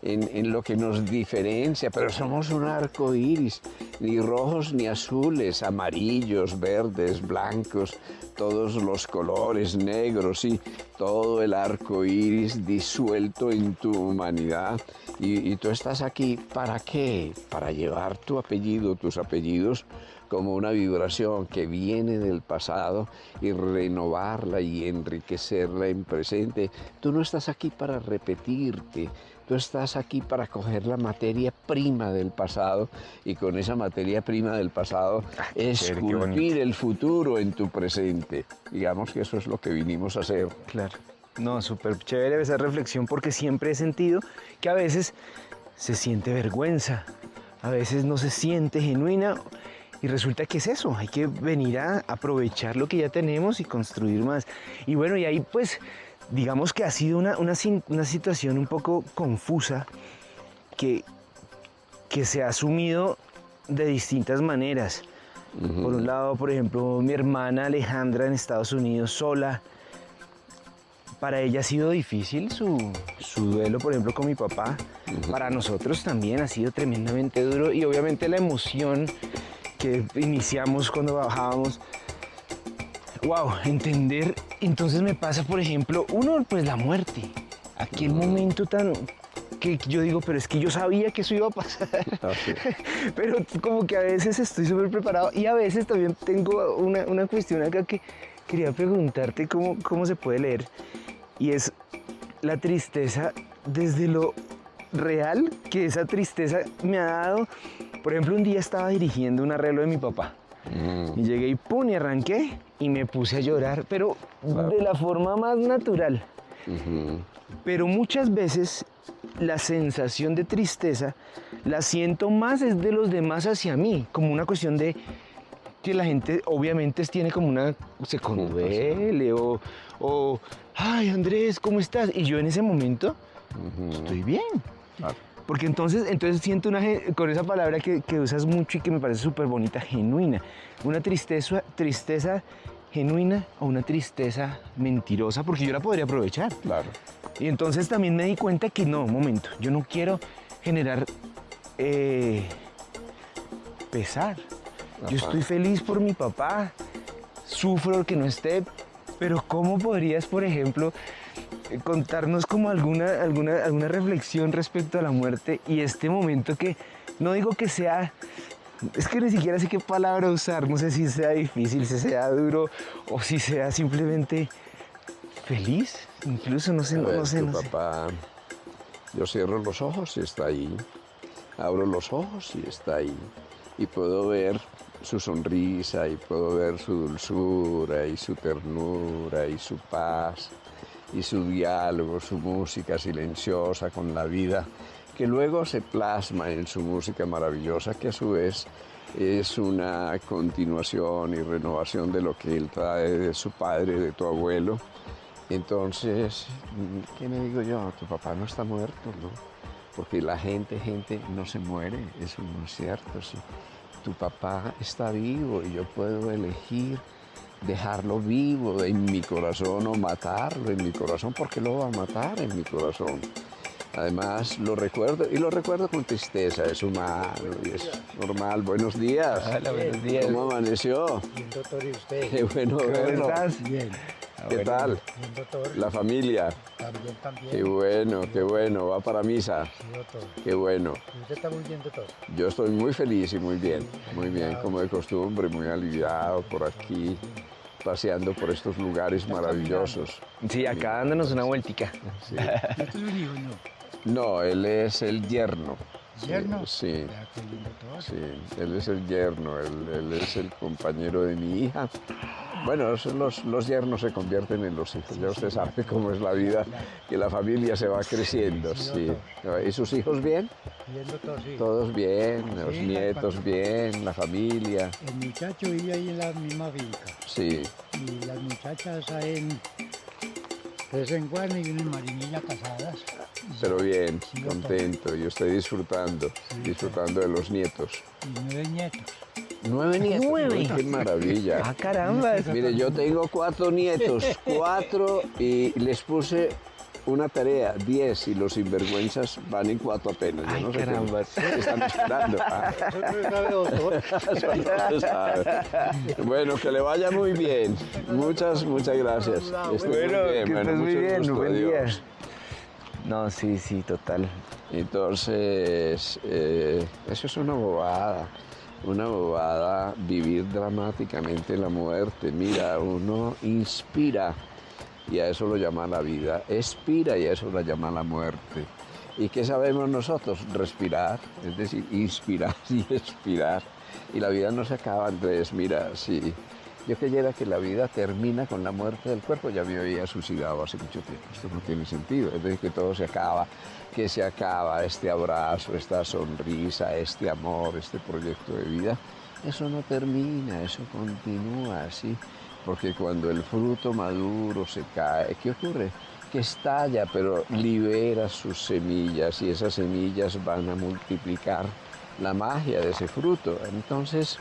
en lo que nos diferencia, pero somos un arco iris, ni rojos ni azules, amarillos, verdes, blancos, todos los colores, negros, sí, todo el arco iris disuelto en tu humanidad. Y tú estás aquí, ¿para qué? Para llevar tu apellido, tus apellidos, como una vibración que viene del pasado y renovarla y enriquecerla en presente. Tú no estás aquí para repetirte, tú estás aquí para coger la materia prima del pasado y con esa materia prima del pasado esculpir el futuro en tu presente. Digamos que eso es lo que vinimos a hacer. Claro. No, súper chévere esa reflexión, porque siempre he sentido que a veces se siente vergüenza, a veces no se siente genuina. Y resulta que es eso, hay que venir a aprovechar lo que ya tenemos y construir más. Y bueno, y ahí pues, digamos que ha sido una situación un poco confusa que se ha asumido de distintas maneras. Por un lado, por ejemplo, mi hermana Alejandra en Estados Unidos sola. Para ella ha sido difícil su duelo, por ejemplo, con mi papá. Para nosotros también ha sido tremendamente duro y obviamente la emoción que iniciamos cuando bajábamos. Wow, entender. Entonces me pasa, por ejemplo, pues la muerte. Aquel momento tan que yo digo, pero es que yo sabía que eso iba a pasar. Pero como que a veces estoy súper preparado y a veces también tengo una cuestión acá que quería preguntarte cómo se puede leer. Y es la tristeza desde lo real que esa tristeza me ha dado. Por ejemplo, un día estaba dirigiendo un arreglo de mi papá y llegué y pum, y arranqué y me puse a llorar, pero de la forma más natural. Pero muchas veces la sensación de tristeza la siento más es de los demás hacia mí, como una cuestión de que la gente obviamente tiene como se conduele o ay Andrés, ¿cómo estás? Y yo en ese momento estoy bien. Porque entonces siento con esa palabra que usas mucho y que me parece súper bonita, genuina. Una tristeza genuina o una tristeza mentirosa, porque yo la podría aprovechar. Claro. Y entonces también me di cuenta que no, un momento, yo no quiero generar pesar. Yo estoy feliz por mi papá, sufro que no esté, pero ¿cómo podrías, por ejemplo, contarnos como alguna reflexión respecto a la muerte y este momento que no digo que sea, es que ni siquiera sé qué palabra usar, no sé si sea difícil, si sea duro o si sea simplemente feliz, incluso no sé. Papá, yo cierro los ojos y está ahí, abro los ojos y está ahí y puedo ver su sonrisa y puedo ver su dulzura y su ternura y su paz y su diálogo, su música silenciosa con la vida, que luego se plasma en su música maravillosa, que a su vez es una continuación y renovación de lo que él trae de su padre, de tu abuelo. Entonces, ¿qué me digo yo? Tu papá no está muerto, ¿no? Porque la gente no se muere, eso no es cierto, sí. Tu papá está vivo y yo puedo elegir dejarlo vivo en mi corazón o matarlo en mi corazón, porque lo va a matar en mi corazón. Además, lo recuerdo, y lo recuerdo con tristeza, es humano y es normal. Buenos días. Hola, buenos días. ¿Cómo amaneció? Bien, doctor, ¿y usted? Qué bueno verlo. ¿Cómo estás? Bien, ¿Qué tal? bien, doctor. La familia. También. Qué bueno. Va para misa. Sí, doctor. Qué bueno. ¿Y usted está muy bien, doctor? Yo estoy muy feliz y muy bien, como de costumbre, muy aliviado por aquí, paseando por estos lugares maravillosos. Sí, acá dándonos una vueltica. Sí. ¿No es un hijo, no? No, él es el yerno. ¿Yerno? Sí, Vea, qué lindo todo. sí, él es el yerno, él es el compañero de mi hija. Bueno, los yernos se convierten en los hijos, ya usted sabe cómo es la vida, que la familia se va creciendo, sí. ¿Y sus hijos bien? Bien, doctor, sí. Todos bien, los Sí, nietos bien, la familia, El muchacho vive ahí en la misma finca. sí. Y las muchachas en tres en Guarne y una en Marinilla casadas. Pero bien, Sí, doctor. contento, yo estoy disfrutando de los nietos. Y 9 nietos. 9 nietos. ¡Nueve! Uy, ¡Qué maravilla! Ah, caramba. Mire, yo tengo 4 nietos, 4, y les puse una tarea, 10, y los sinvergüenzas van en 4 apenas. Yo Ay, no sé caramba. qué están esperando. Ah, Eso no lo sabe, doctor. eso no se sabe. Bueno, que le vaya muy bien. Muchas gracias. Esté Bueno, que estés muy mucho bien, gusto, buen día. adiós. No, sí, total. Entonces, eso es una bobada vivir dramáticamente la muerte. Mira, uno inspira y a eso lo llama la vida, expira y a eso lo llama la muerte. ¿Y qué sabemos nosotros? Respirar, es decir, inspirar y expirar. Y la vida no se acaba, Andrés, mira, si yo creyera que la vida termina con la muerte del cuerpo, ya me había suicidado hace mucho tiempo. Esto no tiene sentido, es decir, que todo se acaba, que se acaba este abrazo, esta sonrisa, este amor, este proyecto de vida. Eso no termina, eso continúa así, porque cuando el fruto maduro se cae, ¿qué ocurre? Que estalla, pero libera sus semillas y esas semillas van a multiplicar la magia de ese fruto. Entonces,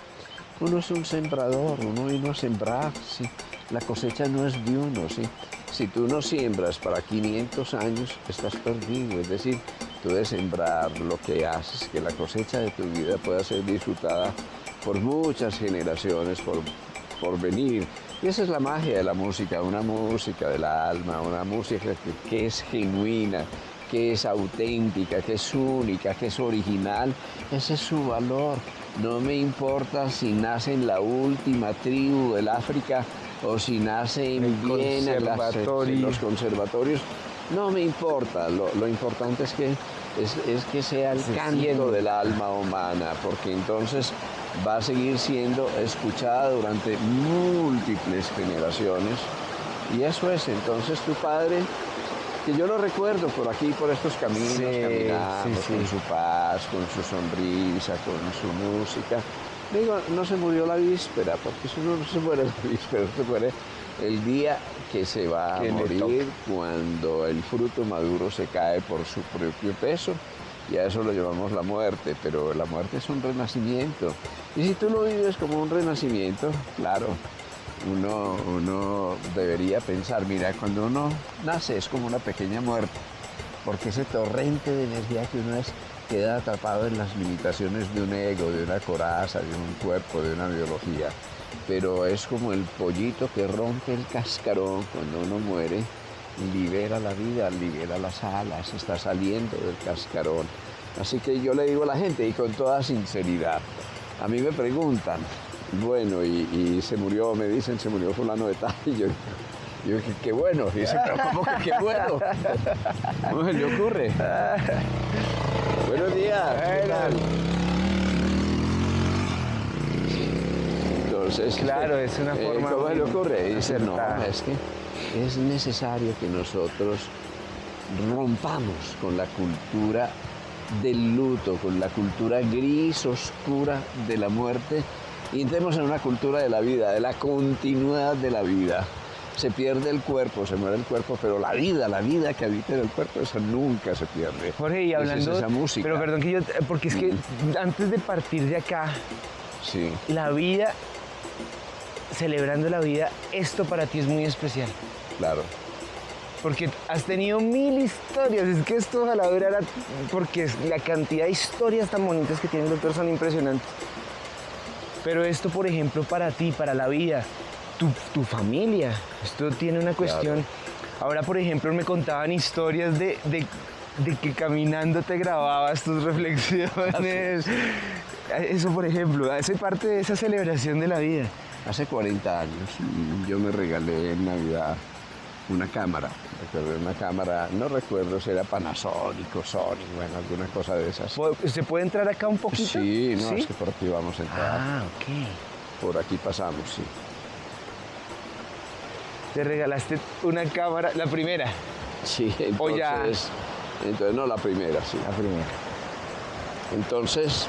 uno es un sembrador, uno vino a sembrar, ¿sí? La cosecha no es de uno, ¿sí? Si tú no siembras para 500 años, estás perdido. Es decir, tú debes sembrar lo que haces, que la cosecha de tu vida pueda ser disfrutada por muchas generaciones por venir. Y esa es la magia de la música, una música del alma, una música que es genuina, que es auténtica, que es única, que es original. Ese es su valor. No me importa si nace en la última tribu del África o si nace en Viena, en los conservatorios. No me importa. Lo importante es que sea el canto del alma humana, porque entonces va a seguir siendo escuchada durante múltiples generaciones. Y eso es, entonces tu padre, que yo lo recuerdo por aquí, por estos caminos, caminando con su paz, con su sonrisa, con su música. Digo, no se murió la víspera, porque si uno no se muere la víspera, se muere el día que se va a morir, cuando el fruto maduro se cae por su propio peso. Y a eso lo llamamos la muerte, pero la muerte es un renacimiento. Y si tú lo vives como un renacimiento, claro, uno debería pensar, mira, cuando uno nace es como una pequeña muerte, porque ese torrente de energía que uno es queda atrapado en las limitaciones de un ego, de una coraza, de un cuerpo, de una biología. Pero es como el pollito que rompe el cascarón cuando uno muere, libera la vida, libera las alas, está saliendo del cascarón. Así que yo le digo a la gente, y con toda sinceridad, a mí me preguntan, bueno, y se murió, me dicen, se murió fulano de tal, y yo digo, qué bueno, y dicen, pero ¿cómo que qué bueno? ¿Cómo se le ocurre? Buenos días, ¿qué tal? Entonces, Claro, es una forma ¿cómo muy le ocurre? Y dice, no, acertada. es que es necesario que nosotros rompamos con la cultura del luto, con la cultura gris, oscura de la muerte, y entremos en una cultura de la vida, de la continuidad de la vida. Se pierde el cuerpo, se muere el cuerpo, pero la vida que habita en el cuerpo, esa nunca se pierde. Jorge, y Esa hablando, es esa música. pero perdón que yo, porque es que antes de partir de acá, Sí, la vida, celebrando la vida, esto para ti es muy especial. claro. Porque has tenido 1000 historias, es que esto ojalá durara, porque la cantidad de historias tan bonitas que tiene el doctor son impresionantes. Pero esto, por ejemplo, para ti, para la vida, tu familia, esto tiene una cuestión. Ahora, por ejemplo, me contaban historias de que caminando te grababas tus reflexiones. Eso, por ejemplo, hace parte de esa celebración de la vida. Hace 40 años yo me regalé en Navidad una cámara. Recuerdo una cámara, no recuerdo si era Panasonic o Sony, bueno, alguna cosa de esas. ¿Se puede entrar acá un poquito? Sí, no, es que por aquí vamos a entrar. Ah, ok. Por aquí pasamos, sí. Te regalaste una cámara, la primera. Sí, O ya- entonces no, la primera, sí. La primera. Entonces,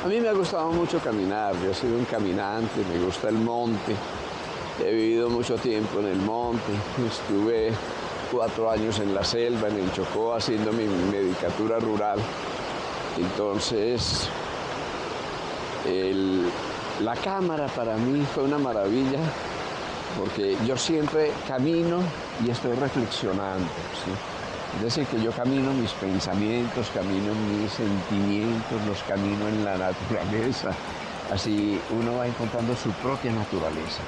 a mí me ha gustado mucho caminar, yo he sido un caminante, me gusta el monte, he vivido mucho tiempo en el monte, estuve 4 años en la selva, en el Chocó, haciendo mi medicatura rural. Entonces, la cámara para mí fue una maravilla, porque yo siempre camino y estoy reflexionando, ¿sí? Es decir, que yo camino mis pensamientos, camino mis sentimientos, los camino en la naturaleza. Así uno va encontrando su propia naturaleza,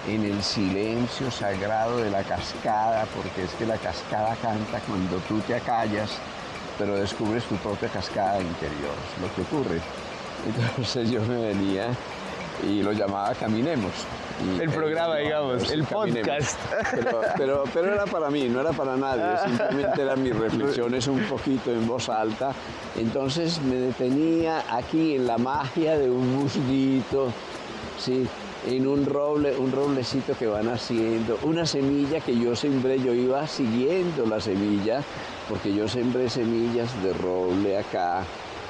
en el silencio sagrado de la cascada, porque es que la cascada canta cuando tú te acallas, pero descubres tu propia cascada interior, es lo que ocurre. Entonces yo me venía y lo llamaba Caminemos. El programa, digamos, el podcast. Pero era para mí, no era para nadie, simplemente eran mis reflexiones un poquito en voz alta. Entonces me detenía aquí en la magia de un musguito, ¿sí? En un roblecito que van haciendo, una semilla que yo sembré, yo iba siguiendo la semilla, porque yo sembré semillas de roble acá,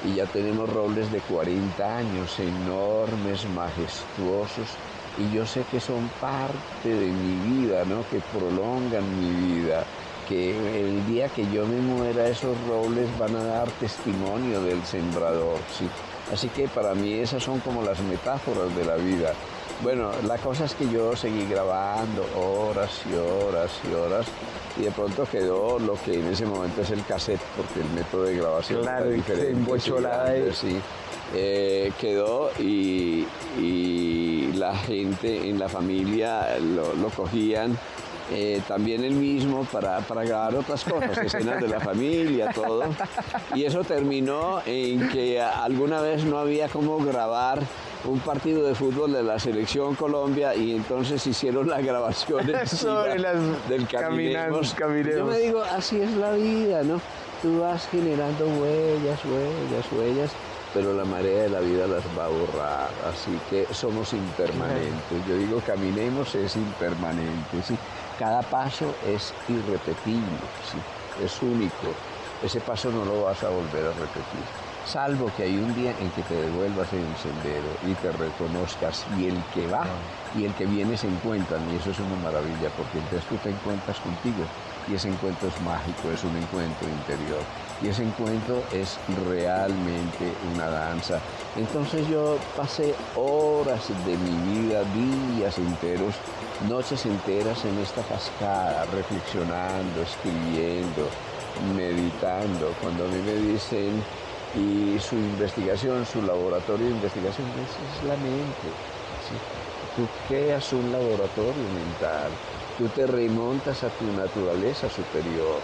y ya tenemos robles de 40 años, enormes, majestuosos, y yo sé que son parte de mi vida, ¿no? Que prolongan mi vida, que el día que yo me muera esos robles van a dar testimonio del sembrador, ¿sí? Así que para mí esas son como las metáforas de la vida. Bueno, la cosa es que yo seguí grabando horas y horas y horas, y de pronto quedó lo que en ese momento es el cassette, porque el método de grabación Claro, era diferente. embocholada sí, ahí. sí. Quedó y la gente en la familia lo cogían, también él mismo para grabar otras cosas, escenas de la familia, todo. Y eso terminó en que alguna vez no había cómo grabar un partido de fútbol de la selección Colombia, y entonces hicieron las grabaciones Sobre del Caminemos. Caminemos. Yo me digo, así es la vida, ¿no? Tú vas generando huellas, pero la marea de la vida las va a borrar, así que somos impermanentes. Yo digo, Caminemos es impermanente, ¿sí? Cada paso es irrepetible, ¿sí? Es único. Ese paso no lo vas a volver a repetir, salvo que hay un día en que te devuelvas en el sendero y te reconozcas, y el que va y el que viene se encuentran, y eso es una maravilla, porque entonces tú te encuentras contigo, y ese encuentro es mágico, es un encuentro interior, y ese encuentro es realmente una danza. Entonces yo pasé horas de mi vida, días enteros, noches enteras en esta cascada, reflexionando, escribiendo, meditando. Cuando a mí me dicen, y su investigación, su laboratorio de investigación, es la mente, ¿sí? Tú creas un laboratorio mental, tú te remontas a tu naturaleza superior,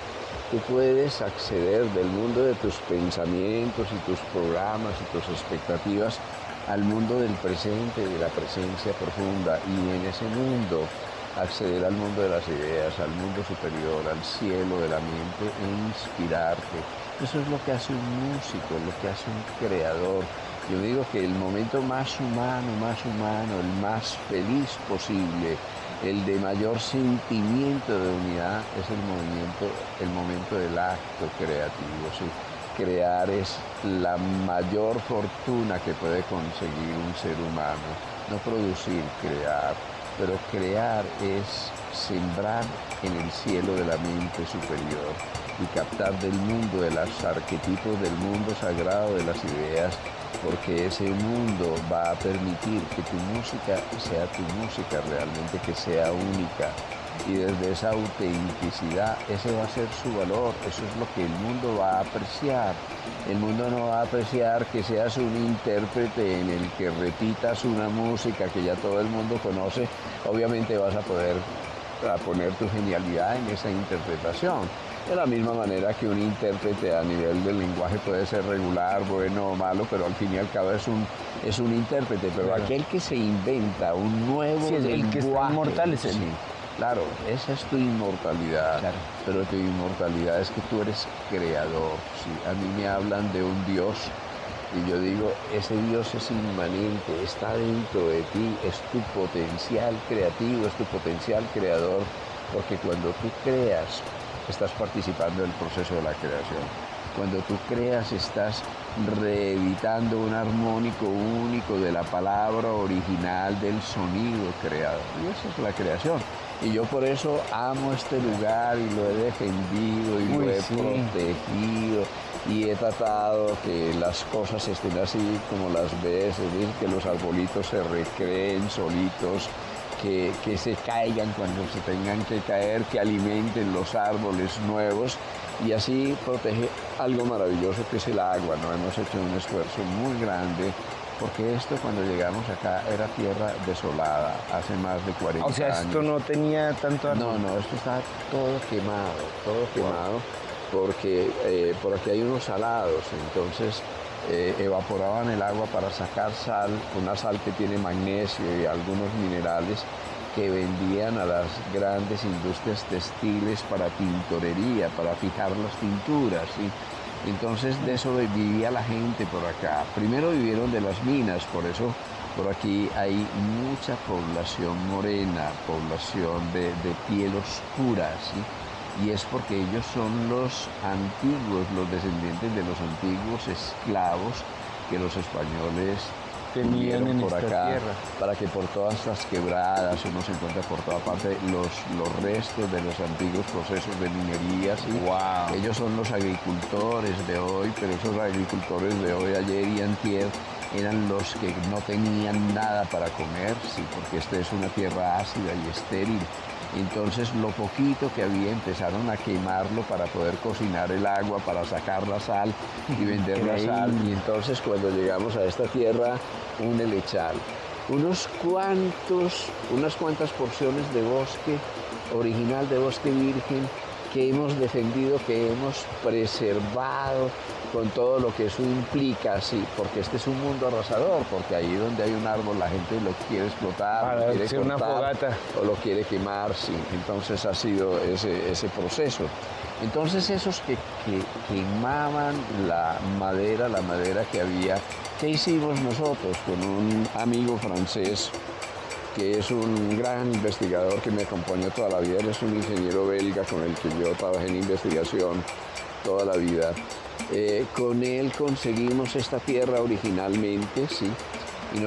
tú puedes acceder del mundo de tus pensamientos y tus programas y tus expectativas al mundo del presente, de la presencia profunda, y en ese mundo acceder al mundo de las ideas, al mundo superior, al cielo de la mente, e inspirarte. Eso es lo que hace un músico, lo que hace un creador. Yo digo que el momento más humano, el más feliz posible, el de mayor sentimiento de unidad es el momento del acto creativo. ¿Sí? Crear es la mayor fortuna que puede conseguir un ser humano. No producir, crear. Pero crear es sembrar en el cielo de la mente superior y captar del mundo, de los arquetipos del mundo sagrado de las ideas, porque ese mundo va a permitir que tu música sea tu música realmente, que sea única. Y desde esa autenticidad, ese va a ser su valor, eso es lo que el mundo va a apreciar. El mundo no va a apreciar que seas un intérprete en el que repitas una música que ya todo el mundo conoce. Obviamente vas a poder poner tu genialidad en esa interpretación. De la misma manera que un intérprete a nivel del lenguaje puede ser regular, bueno o malo, pero al fin y al cabo es un intérprete. Pero claro, aquel que se inventa un nuevo lenguaje, el que está inmortal es él. Sí, claro, esa es tu inmortalidad, claro. Pero tu inmortalidad es que tú eres creador. ¿Sí? A mí me hablan de un Dios y yo digo, ese Dios es inmanente, está dentro de ti, es tu potencial creativo, es tu potencial creador, porque cuando tú creas, estás participando del proceso de la creación. Cuando tú creas, estás reeditando un armónico único de la palabra original del sonido creado. Y esa es la creación. Y yo por eso amo este lugar y lo he defendido y lo he protegido y he tratado que las cosas estén así como las ves, es decir, que los arbolitos se recreen solitos, que se caigan cuando se tengan que caer, que alimenten los árboles nuevos y así protege algo maravilloso que es el agua, ¿no? Hemos hecho un esfuerzo muy grande porque esto cuando llegamos acá era tierra desolada hace más de 40 años. O sea, esto no tenía tanto árbol. No, esto está todo quemado, porque por aquí hay unos salados, entonces evaporaban el agua para sacar sal, una sal que tiene magnesio y algunos minerales que vendían a las grandes industrias textiles para tintorería, para fijar las tinturas, ¿sí? Entonces de eso vivía la gente por acá. Primero vivieron de las minas, por eso por aquí hay mucha población morena, población de piel oscura, ¿sí? Y es porque ellos son los antiguos, los descendientes de los antiguos esclavos que los españoles tenían en por esta acá, tierra. para que por todas estas quebradas uno se encuentra por toda parte los restos de los antiguos procesos de minería. ¿Sí? Wow. Ellos son los agricultores de hoy, pero esos agricultores de hoy, ayer y antier, eran los que no tenían nada para comer, sí, porque esta es una tierra ácida y estéril. Entonces lo poquito que había empezaron a quemarlo para poder cocinar el agua, para sacar la sal y vender la sal. Y entonces cuando llegamos a esta tierra, un helechal, unas cuantas porciones de bosque original, de bosque virgen, que hemos defendido, que hemos preservado con todo lo que eso implica, sí, porque este es un mundo arrasador, porque ahí donde hay un árbol la gente lo quiere explotar, lo quiere cortar, una fogata, o lo quiere quemar, sí. Entonces ha sido ese proceso. Entonces esos que quemaban la madera que había, ¿qué hicimos nosotros con un amigo francés que es un gran investigador que me acompañó toda la vida? Él es un ingeniero belga con el que yo trabajé en investigación toda la vida. Con él conseguimos esta tierra originalmente, sí, y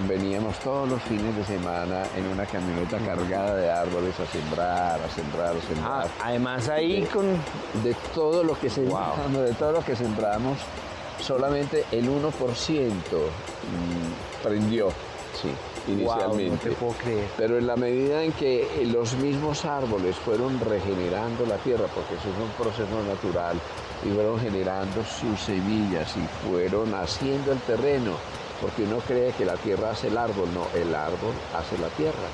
veníamos todos los fines de semana en una camioneta cargada de árboles a sembrar. Además ahí de todo lo que sembramos, solamente el 1% prendió, sí, inicialmente. Wow, no te puedo creer. Pero en la medida en que los mismos árboles fueron regenerando la tierra, porque eso es un proceso natural, y fueron generando sus semillas y fueron haciendo el terreno, porque uno cree que la tierra hace el árbol, no, el árbol hace la tierra.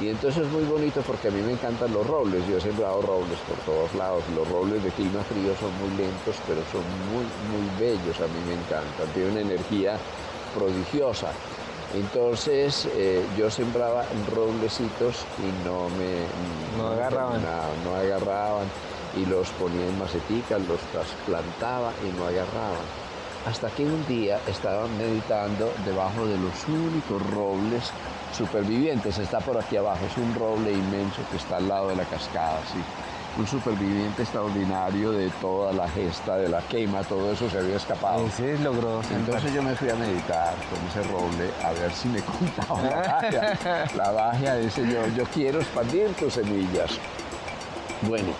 Y entonces es muy bonito porque a mí me encantan los robles, yo he sembrado robles por todos lados. Los robles de clima frío son muy lentos, pero son muy, muy bellos, a mí me encantan, tienen una energía prodigiosa. Entonces yo sembraba roblecitos y no agarraban, y los ponía en maceticas, los trasplantaba y no agarraban. Hasta que un día estaba meditando debajo de los únicos robles supervivientes. Está por aquí abajo, es un roble inmenso que está al lado de la cascada, ¿sí? Un superviviente extraordinario de toda la gesta, de la quema, todo eso se había escapado. Ese logró. Entonces yo me fui a meditar con ese roble a ver si me contaba la magia de ese yo quiero expandir tus semillas. Bueno,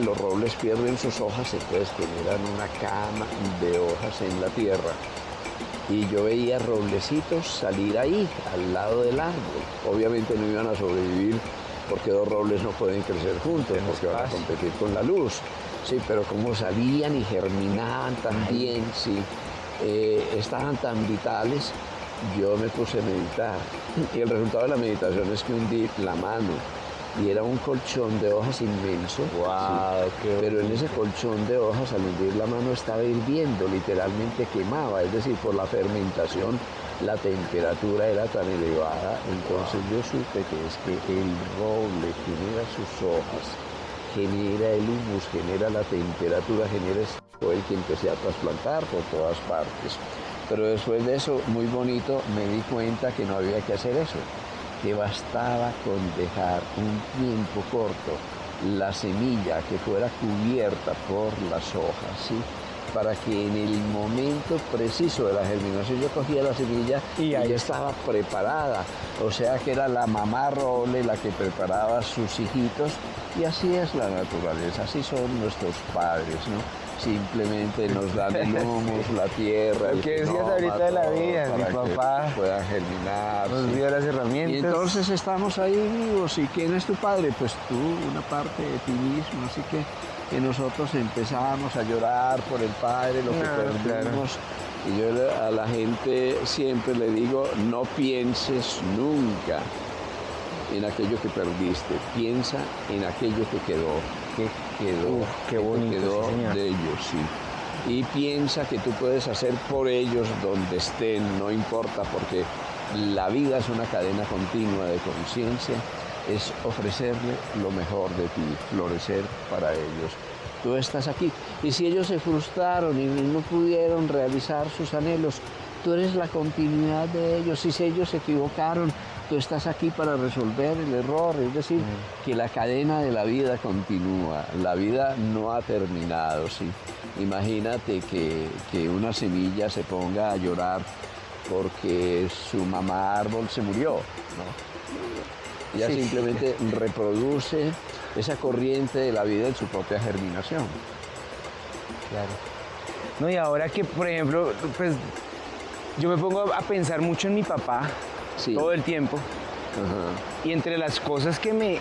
los robles pierden sus hojas, entonces generan una cama de hojas en la tierra. Y yo veía roblecitos salir ahí, al lado del árbol. Obviamente no iban a sobrevivir porque dos robles no pueden crecer juntos, porque van a competir con la luz. Sí, pero como salían y germinaban tan bien, sí, estaban tan vitales, yo me puse a meditar. Y el resultado de la meditación es que hundí la mano y era un colchón de hojas inmenso. Wow, sí, pero en ese colchón de hojas, al hundir la mano, estaba hirviendo, literalmente quemaba, es decir, por la fermentación la temperatura era tan elevada. Entonces yo supe que es que el roble genera sus hojas, genera el humus, genera la temperatura, genera el que empecé a trasplantar por todas partes. Pero después de eso, muy bonito, me di cuenta que no había que hacer eso, que bastaba con dejar un tiempo corto la semilla que fuera cubierta por las hojas, ¿sí? Para que en el momento preciso de la germinación yo cogía la semilla y ya estaba preparada. O sea que era la mamá roble la que preparaba a sus hijitos, y así es la naturaleza, así son nuestros padres, ¿no? Simplemente nos dan el humus, la tierra. Lo que decías ahorita de la vida, mi papá pueda germinar. nos dio las herramientas. Y entonces estamos ahí vivos. ¿Y quién es tu padre? Pues tú, una parte de ti mismo. Así que nosotros empezamos a llorar por el padre, lo que perdimos. Claro. Y yo a la gente siempre le digo, no pienses nunca en aquello que perdiste, piensa en aquello que quedó. ¿Qué quedó? Qué bonito, quedó sí, de ellos, sí. Y piensa que tú puedes hacer por ellos donde estén, no importa, porque la vida es una cadena continua de conciencia, es ofrecerle lo mejor de ti, florecer para ellos. Tú estás aquí. Y si ellos se frustraron y no pudieron realizar sus anhelos, tú eres la continuidad de ellos. Y si ellos se equivocaron, tú estás aquí para resolver el error. Es decir, que la cadena de la vida continúa. La vida no ha terminado, ¿sí? Imagínate que una semilla se ponga a llorar porque su mamá árbol se murió, ¿no? Ella simplemente reproduce esa corriente de la vida en su propia germinación. Claro. No, y ahora que, por ejemplo, pues yo me pongo a pensar mucho en mi papá todo el tiempo. Ajá. Y entre las cosas que me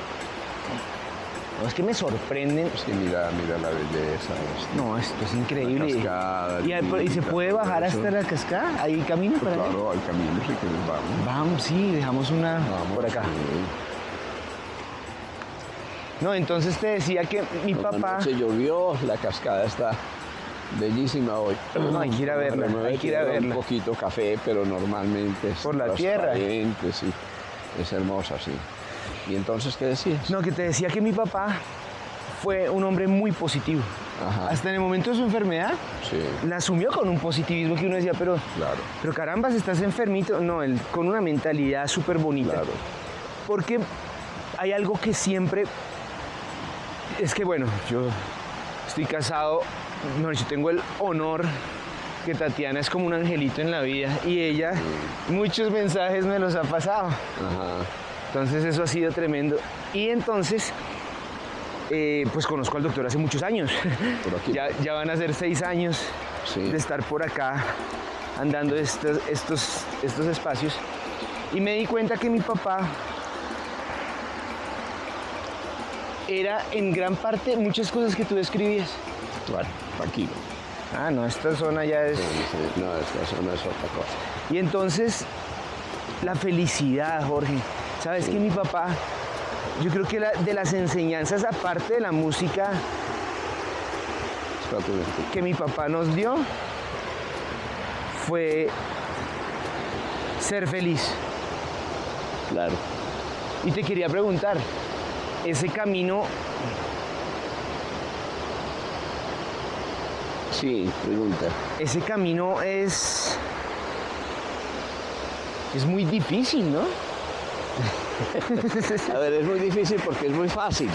sorprenden. Es que mira la belleza. No, esto es increíble. La cascada, ¿Y se puede bajar hasta la cascada? ¿Hay camino para allá? Claro, hay camino, si quieres, vamos. Vamos, sí, dejamos una por acá. Sí. No, entonces te decía que mi papá... Se llovió, la cascada está bellísima hoy. No, hay que ir a verla, hay que ir a verla. Un poquito café, pero normalmente es por la tierra. Sí, es hermosa, sí. ¿Y entonces qué decías? No, que te decía que mi papá fue un hombre muy positivo. Ajá. Hasta en el momento de su enfermedad, la asumió con un positivismo que uno decía, pero carambas, estás enfermito. No, él con una mentalidad súper bonita. Claro. Porque hay algo que siempre... Es que bueno, yo estoy casado, no, yo tengo el honor que Tatiana es como un angelito en la vida y ella muchos mensajes me los ha pasado. Ajá. Entonces eso ha sido tremendo. Y entonces, pues conozco al doctor hace muchos años. Por aquí. Ya van a ser 6 años de estar por acá, andando estos espacios. Y me di cuenta que mi papá era en gran parte muchas cosas que tú describías. Claro, tranquilo. Ah, no, esta zona ya es... Sí. No, esta zona es otra cosa. Y entonces, la felicidad, Jorge. ¿Sabes que mi papá, yo creo que de las enseñanzas, aparte de la música, que mi papá nos dio, fue ser feliz? Claro. Y te quería preguntar, ese camino Sí, pregunta. Ese camino es muy difícil, ¿no? A ver, es muy difícil porque es muy fácil.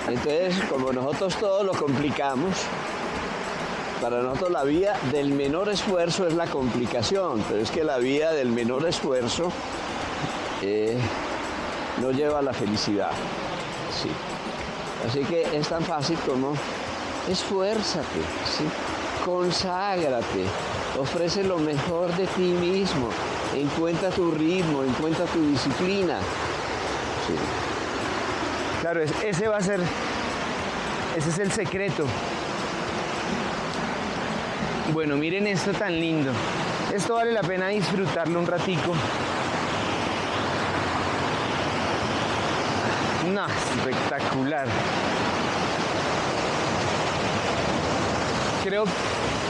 Entonces, como nosotros todo lo complicamos, para nosotros la vía del menor esfuerzo es la complicación, pero es que la vía del menor esfuerzo no lleva a la felicidad. Sí. Así que es tan fácil como esfuérzate, ¿sí? Conságrate, ofrece lo mejor de ti mismo, encuentra tu ritmo, encuentra tu disciplina. Sí. Claro, ese va a ser, ese es el secreto. Bueno, miren esto tan lindo. Esto vale la pena disfrutarlo un ratico. No, espectacular.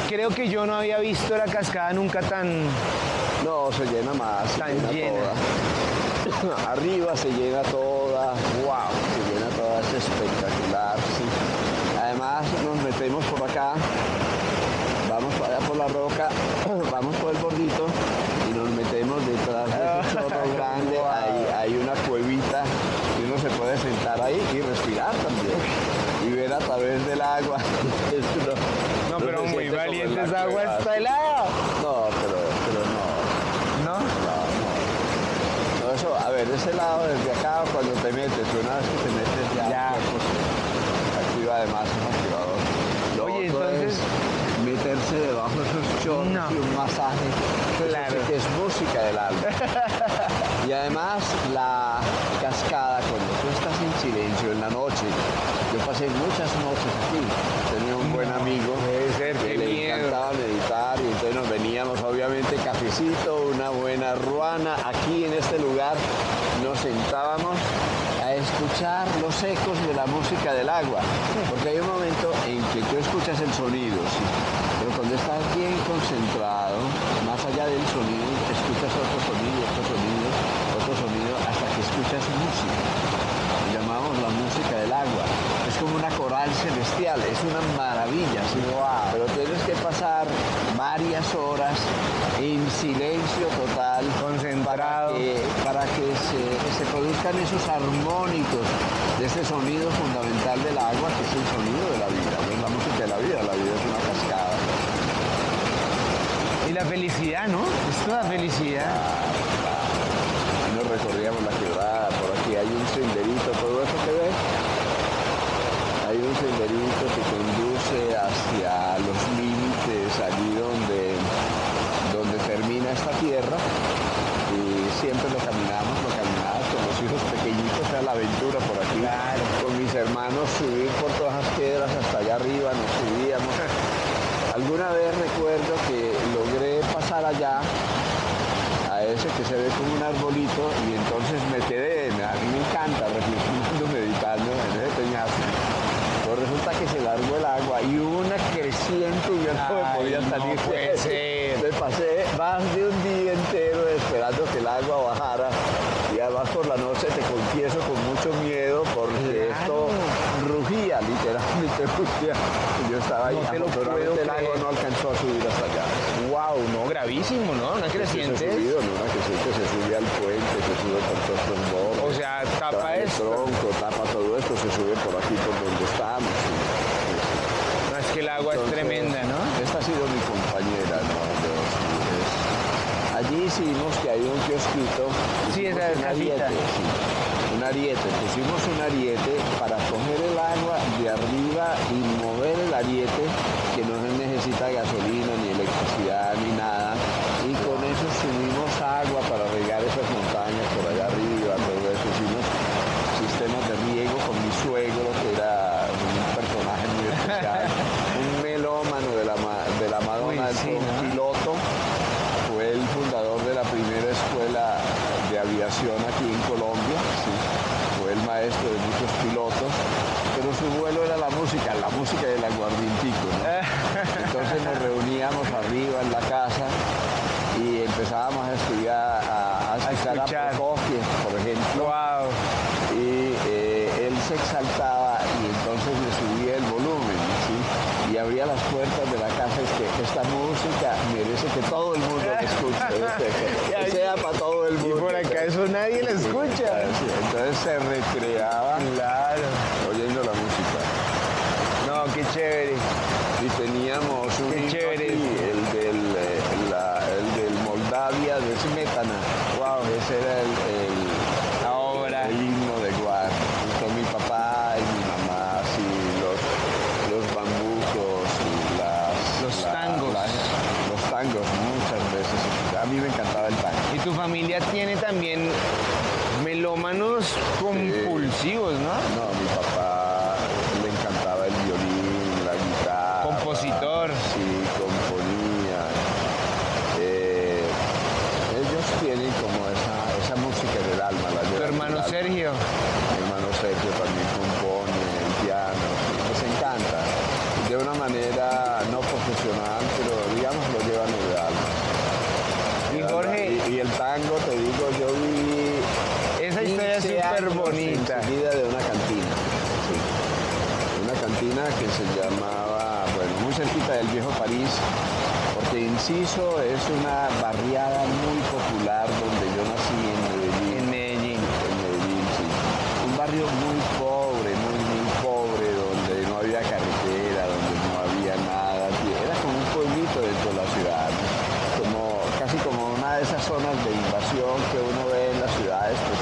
Creo que yo no había visto la cascada nunca tan... No, se llena más, Tan llena. Toda. Arriba se llena toda, wow, se llena toda, es espectacular, sí. Además nos metemos por acá, vamos para allá por la roca, vamos por el bordito y nos metemos detrás de ese chorro grande, Wow. hay una cuevita y uno se puede sentar ahí y respirar también y ver a través del agua. No, pero se muy siente como valiente, en la esa agua cueva, está sí. helada. No, pero no. ¿No? No, eso, a ver, ese lado desde acá cuando te metes, una vez que te metes ya. Pues, activa además un activador. Lo Oye, otro entonces... es meterse debajo de esos chorros No. y un masaje. Claro. Eso sí que es música del alma. Y además la cascada, cuando tú estás en silencio en la noche, yo pasé muchas noches aquí, tenía un buen amigo puede ser, que qué le miedo. encantaba meditar y entonces nos veníamos obviamente cafecito, una buena ruana, aquí en este lugar nos sentábamos a escuchar los ecos de la música del agua, porque hay un momento en que tú escuchas el sonido, ¿sí? Pero cuando estás bien concentrado, más allá del sonido, escuchas otro sonido, hasta que escuchas música. Lo llamamos la música del agua. Es como una coral celestial, es una maravilla, ¿sí? Pero tienes que pasar varias horas en silencio total, Concentrado. para que se produzcan esos armónicos de ese sonido fundamental del agua, que es el sonido de la vida, no es la música de la vida es una cascada. Y la felicidad, ¿no? Es toda felicidad. Y nos recorríamos la quebrada, por aquí hay un senderito, todo eso que ves, hay un senderito que conduce hacia los límites, allí donde termina esta tierra, y siempre lo caminamos con los hijos pequeñitos, a la aventura por aquí, Claro. con mis hermanos, subir por todas las piedras hasta allá arriba, nos subíamos. Alguna vez recuerdo que logré pasar allá, a ese que se ve como un arbolito, y entonces me quedé, a mí me encanta reflexionando, meditando en ese peñasco. Pues resulta que se largó el agua y hubo una creciente y yo no me Ay, podía salir. no puede ser. Me pasé más de un día entero esperando que el agua bajara, y además por la noche te confieso con mucho miedo porque Claro. esto rugía, literalmente rugía. Y yo estaba ahí, No te lo puedo afortunadamente el agua creer. no alcanzó a subir hasta allá. Wow, no, gravísimo, ¿no? Una Se ha creciente. subido, ¿no? Una creciente se sube al puente, se sube por todos los bordes. O sea, tapa el esto. tronco, tapa todo esto, se sube por aquí, por donde estamos. No, es que el agua es Entonces, tremenda, ¿no? Esta ha sido mi compañera, ¿no? Allí hicimos que hay un kiosquito. Sí, hicimos esa un casita. ariete, sí, un ariete. Pusimos un ariete para coger el agua de arriba y mover el ariete, que no necesita gasolina, ni electricidad, ni nada. Y con eso subimos agua para regar esas montañas por allá arriba, todo eso. Hicimos sistemas de riego con mi suegro, que era un personaje muy especial, un melómano de la Madonna, Uy, sí, un ¿no? piloto. Fue el fundador de la primera escuela de aviación aquí en Colombia, sí. Fue el maestro de muchos pilotos, pero su vuelo era la música del aguardientico, ¿no? Entonces nos reuníamos arriba en la casa y empezábamos a estudiar, a escuchar escuchar. a Prokofiev, por ejemplo, Wow. y él se exaltaba y entonces le subía el volumen, ¿sí? Y abría las puertas de se recreaba Claro. oyendo la música. No, qué chévere. Y teníamos un Qué himno chévere. aquí, el del Moldavia de Smetana. Wow. Ese era La obra. el himno de Guar. Con mi papá y mi mamá, sí, los bambucos, Los tangos. los tangos muchas veces. A mí me encantaba el tango. Y tu familia tiene también melómanos compulsivos, ¿no? No, a mi papá le encantaba el violín, la guitarra. Compositor. Sí, componía. Ellos tienen como esa música del alma. La Tu llevan hermano del alma. Sergio. Mi hermano Sergio también compone el piano, sí, les encanta. De una manera no profesional, pero digamos lo llevan en el alma. Y Jorge, Y el tango, te digo, yo viví esa historia es 15 súper años bonita. enseguida de una cantina. Sí. Una cantina que se llamaba, bueno, muy cerquita del viejo París, porque Inciso es una barriada muy popular donde yo nací en Medellín. En Medellín. En Medellín, sí. Un barrio muy pobre, muy pobre, donde no había carretera, donde no había nada. Era como un pueblito dentro de la ciudad, casi como una de esas zonas de invasión que uno ve en las ciudades, pues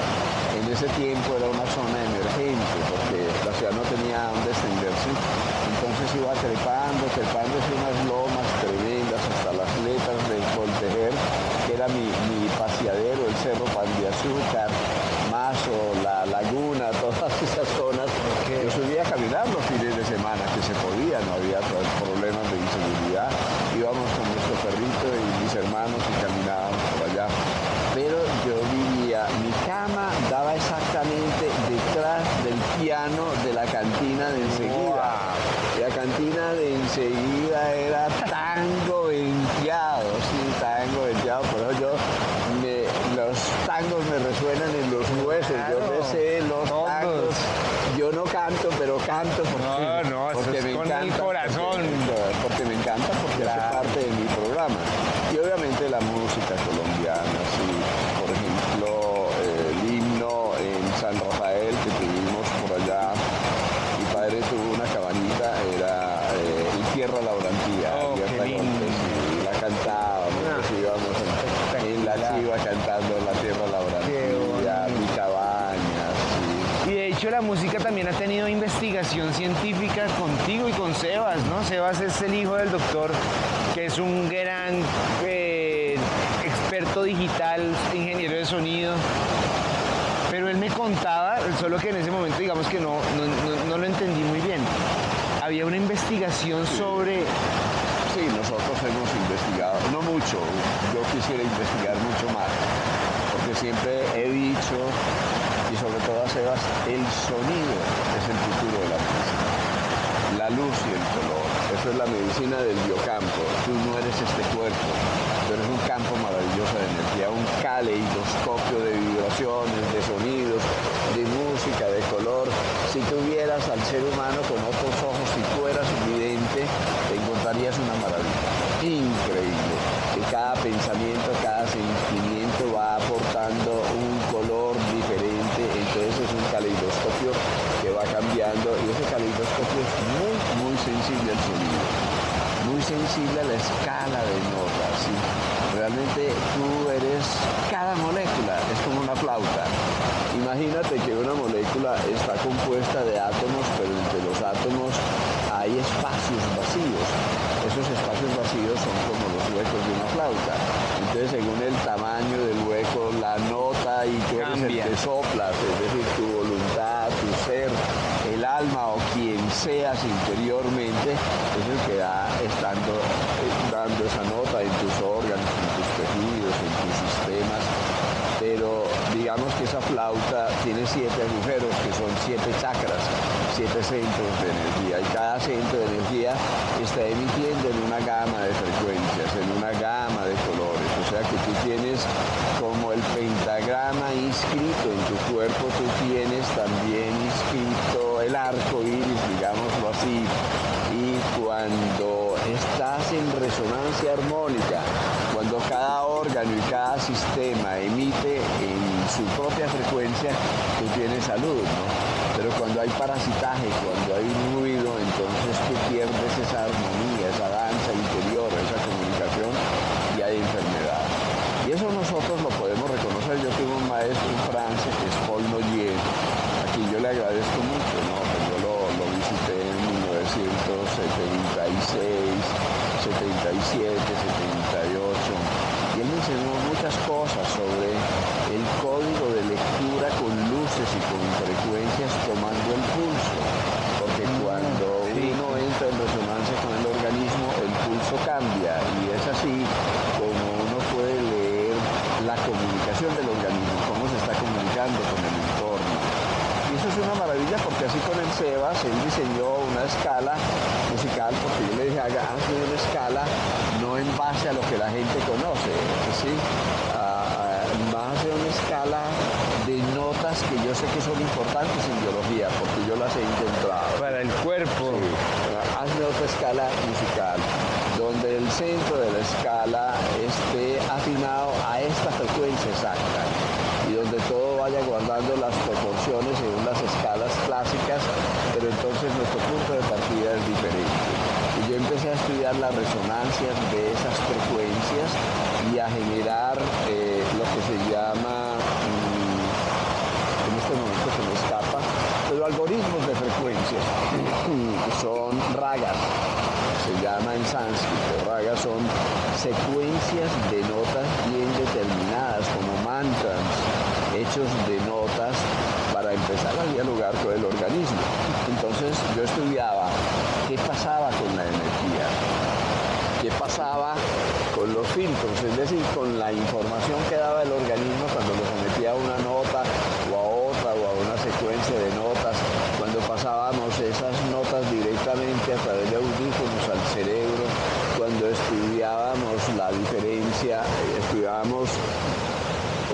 en ese tiempo era una zona emergente, porque la ciudad no tenía dónde extenderse. Entonces iba trepándose unas lomas tremendas hasta las letras del Coltejer, que era mi paseadero, el Cerro Pan de Azúcar, Mazo, la Laguna, todas esas zonas. Yo subía a caminar los fines de semana, que se podía, no había problemas de inseguridad. Íbamos con nuestro perrito y mis hermanos y caminábamos por allá. Pero yo vivía, mi cama daba exactamente detrás del piano de la cantina de enseguida. La cantina de enseguida era tango venteado, sí, tango venteado. Por eso los tangos me resuenan en los huesos. Yo Claro, me sé los todos. tangos. Yo no canto, pero canto porque, No, eso porque es me con el encanta. corazón. Porque me encanta, porque Claro. hace parte de mi programa. Y obviamente la música colombiana, sí. Por ejemplo, el himno en San Rafael que tuvimos por allá. Mi padre tuvo una cabanita, era el Tierra Laurentía. Oh, qué Tierra lindo. Golpes, y la cantábamos, nos íbamos en la chiva cantando la Tierra Laurentía, mi cabaña, sí. Y de hecho la música también ha tenido investigación científica contigo y con Sebas, ¿no? Sebas es el hijo del doctor, que es un gran experto digital, ingeniero de sonido. Pero él me contaba, solo que en ese momento digamos que no lo entendí muy bien. Había una investigación sobre... Sí, nosotros hemos investigado, no mucho, yo quisiera investigar mucho más, porque siempre he dicho, y sobre todo a Sebas, el sonido es el futuro de la música. La luz y el color, eso es la medicina del biocampo. Tú no eres este cuerpo, tú eres un campo maravilloso de energía, un caleidoscopio de vibraciones, de sonidos, de música, de color. Si tú vieras al ser humano con otros ojos, si tú eras vidente, te encontrarías una maravilla. Increíble. Que cada pensamiento, cada sentimiento va aportando un color diferente, entonces es un caleidoscopio que va cambiando y ese caleidoscopio es muy sensible al sonido, muy sensible a la escala de notas, ¿sí? Realmente tú eres, cada molécula es como una flauta. Imagínate que una molécula está compuesta de átomos, pero entre los átomos hay espacios vacíos. Esos espacios vacíos son como los huecos de una flauta. Entonces, según el tamaño del hueco, la nota y tú eres el que soplas, es decir, tu voluntad, tu ser, el alma o quien seas interiormente, es el que está dando esa nota en tus órganos, en tus tejidos, en tus sistemas. Pero digamos que esa flauta tiene 7 agujeros, que son 7 chakras, 7 centros de energía, y cada centro de energía está emitiendo en una gama de frecuencias, en una gama de colores. O sea que tú tienes como el pentagrama inscrito en tu cuerpo, tú tienes también inscrito el arco iris, digámoslo así, y cuando estás en resonancia armónica, cuando cada órgano y cada sistema emite en su propia frecuencia, tú tienes salud, ¿no? Pero cuando hay parasitaje, cuando hay ruido, entonces tú pierdes esa armonía, esa danza interior, esa comunicación y hay enfermedad. Y eso nosotros lo podemos reconocer. Yo tuve un maestro en Francia que es Paul Noyer, a quien yo le agradezco mucho, ¿no? Pues yo lo visité en 1976, 77, 78, y él me enseñó muchas cosas sobre el código de lectura con luces y con frecuencias tomando el pulso, porque cuando uno entra en resonancia con el organismo, el pulso cambia, y es así como uno puede leer la comunicación del organismo, cómo se está comunicando con el entorno. Y eso es una maravilla, porque así con el Sebas, él diseñó una escala musical, porque yo le dije, hazme una escala no en base a lo que la gente conoce, ¿sí? Vas a hacer una escala de notas que yo sé que son importantes en biología, porque yo las he encontrado. Para el cuerpo. Sí. Hazme otra escala musical, donde el centro de la escala esté afinado a esta frecuencia exacta y donde todo vaya guardando las proporciones según las escalas clásicas, pero entonces nuestro punto de partida es diferente. Y yo empecé a estudiar las resonancias de esas frecuencias y a generar lo que se llama, en este momento se me escapa, pero algoritmos de frecuencias, son ragas, se llama en sánscrito. Ragas son secuencias de notas bien determinadas, como mantras, hechos de notas para empezar a dialogar con el organismo. Entonces yo estudiaba qué pasaba con la energía, qué pasaba con los filtros, es decir, con la información que daba el organismo cuando lo sometía a una nota o a otra o a una secuencia de notas, cuando pasábamos esas notas directamente a través de audífonos al cerebro, cuando estudiábamos la diferencia, estudiábamos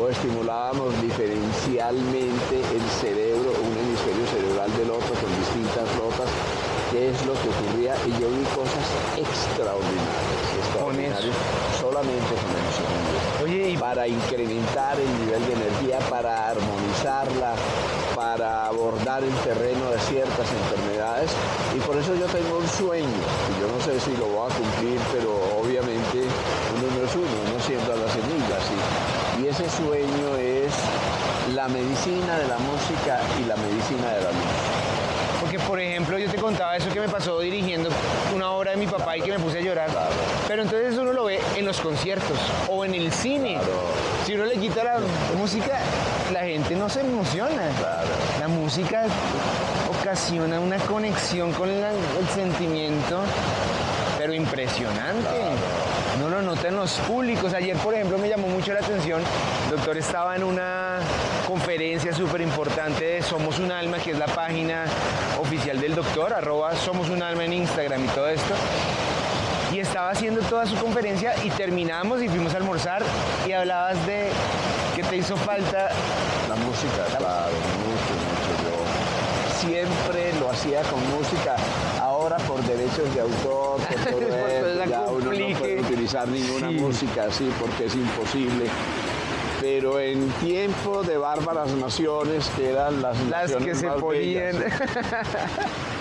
o estimulábamos diferencialmente el cerebro, un hemisferio cerebral del otro con distintas notas, qué es lo que ocurría, y yo vi cosas extraordinarias, solamente con el sonido. Oye, para incrementar el nivel de energía, para armonizarla, para abordar el terreno de ciertas enfermedades, y por eso yo tengo un sueño, y yo no sé si lo voy a cumplir, pero obviamente uno no es uno siembra las semillas, ¿sí? Y ese sueño es la medicina de la música y la medicina de la luz. porque por ejemplo yo te contaba eso que me pasó dirigiendo una obra de mi papá y que me puse a llorar. Claro. Pero entonces uno lo ve en los conciertos o en el cine. Claro. Si uno le quita la música, la gente no se emociona. Claro. La música ocasiona una conexión con el sentimiento, pero impresionante. No lo nota en los públicos. Ayer, por ejemplo, me llamó mucho la atención. El doctor estaba en una conferencia súper importante de Somos un Alma, que es la página oficial del doctor, @Somos un Alma en Instagram y todo esto. Y estaba haciendo toda su conferencia y terminamos y fuimos a almorzar y hablabas de que te hizo falta. La música, claro, mucho. Yo siempre lo hacía con música. Ahora por derechos de autor, por todo eso, ya uno no puede utilizar ninguna música así porque es imposible. Pero en tiempo de bárbaras naciones, que eran las naciones que se más podían. bellas,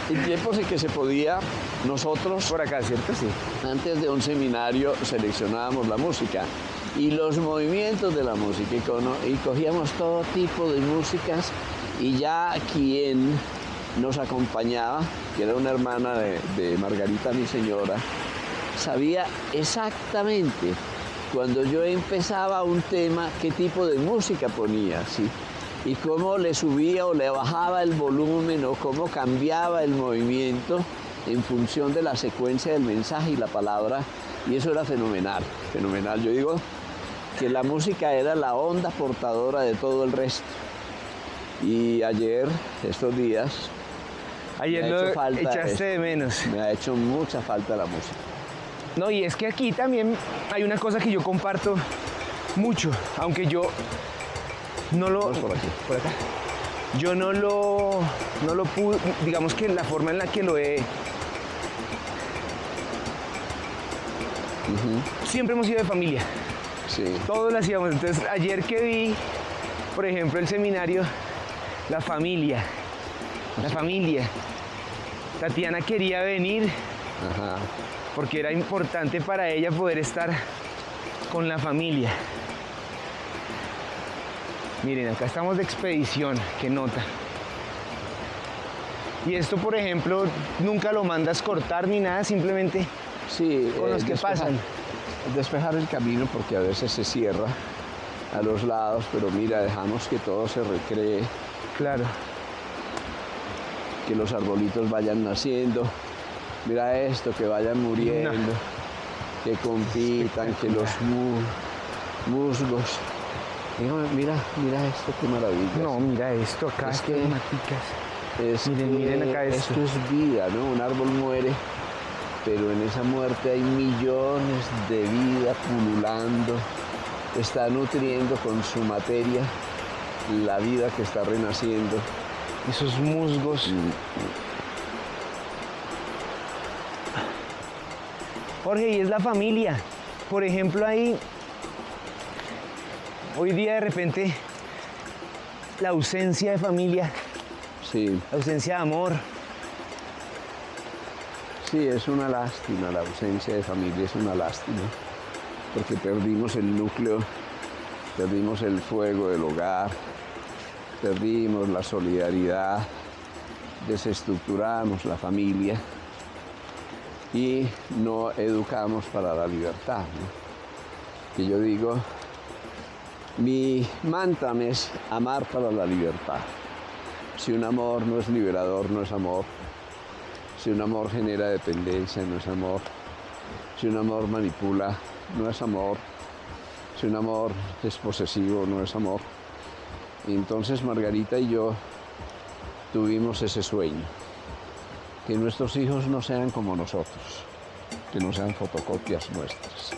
en tiempos en que se podía, nosotros, Por acá, ¿cierto? Sí. antes de un seminario, seleccionábamos la música y los movimientos de la música y cogíamos todo tipo de músicas, y ya quien nos acompañaba, que era una hermana de Margarita, mi señora, sabía exactamente cuando yo empezaba un tema qué tipo de música ponía, ¿sí? Y cómo le subía o le bajaba el volumen o cómo cambiaba el movimiento en función de la secuencia del mensaje y la palabra, y eso era fenomenal, fenomenal. Yo digo que la música era la onda portadora de todo el resto. Y ayer, estos días, Ayer me ha lo hecho falta echaste esto. de menos. Me ha hecho mucha falta la música. No, y es que aquí también hay una cosa que yo comparto mucho, aunque yo no lo... Vamos por aquí. Por acá. Yo no lo pude, digamos que la forma en la que lo he... Siempre hemos sido de familia, Sí. todos lo hacíamos. Entonces ayer que vi por ejemplo, el seminario, la familia. La familia. Tatiana quería venir Ajá. porque era importante para ella poder estar con la familia. Miren, acá estamos de expedición, qué nota. Y esto, por ejemplo, nunca lo mandas cortar ni nada, simplemente Sí, con los que pasan. Despejar el camino porque a veces se cierra a los lados, pero mira, dejamos que todo se recree, Claro. que los arbolitos vayan naciendo. Mira esto, que vayan muriendo, que compitan, que los musgos. Mira esto, qué maravilla. No, mira esto acá, Es estas que- maticas. Es Miren que acá esto. es vida, ¿no? Un árbol muere, pero en esa muerte hay millones de vida pululando. Está nutriendo con su materia la vida que está renaciendo. Esos musgos. Jorge, y es la familia. Por ejemplo, ahí, hoy día de repente, la ausencia de familia, Sí, la ausencia de amor. sí, es una lástima, la ausencia de familia es una lástima, porque perdimos el núcleo, perdimos el fuego del hogar, perdimos la solidaridad, desestructuramos la familia y no educamos para la libertad, ¿no? Que yo digo, mi mantra es amar para la libertad. Si un amor no es liberador, no es amor. Si un amor genera dependencia, no es amor. Si un amor manipula, no es amor. Si un amor es posesivo, no es amor. Y entonces Margarita y yo tuvimos ese sueño. Que nuestros hijos no sean como nosotros. Que no sean fotocopias nuestras.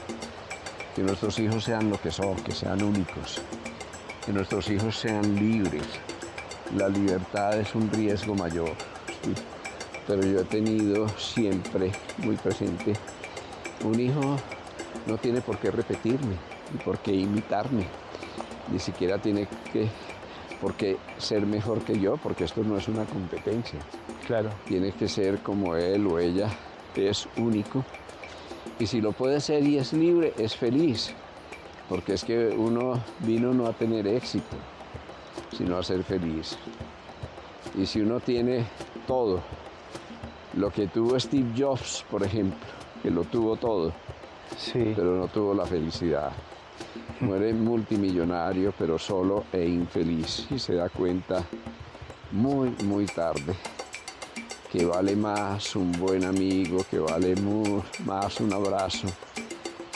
Que nuestros hijos sean lo que son, que sean únicos. Que nuestros hijos sean libres. La libertad es un riesgo mayor, ¿sí? Pero yo he tenido siempre muy presente, un hijo no tiene por qué repetirme, ni por qué imitarme, ni siquiera tiene por qué ser mejor que yo, porque esto no es una competencia. Claro. Tiene que ser como él o ella, es único. Y si lo puede ser y es libre, es feliz, porque es que uno vino no a tener éxito, sino a ser feliz. Y si uno tiene todo, lo que tuvo Steve Jobs, por ejemplo, que lo tuvo todo, Sí. pero no tuvo la felicidad. Muere multimillonario, pero solo e infeliz. Y se da cuenta muy, muy tarde que vale más un buen amigo, que vale más un abrazo,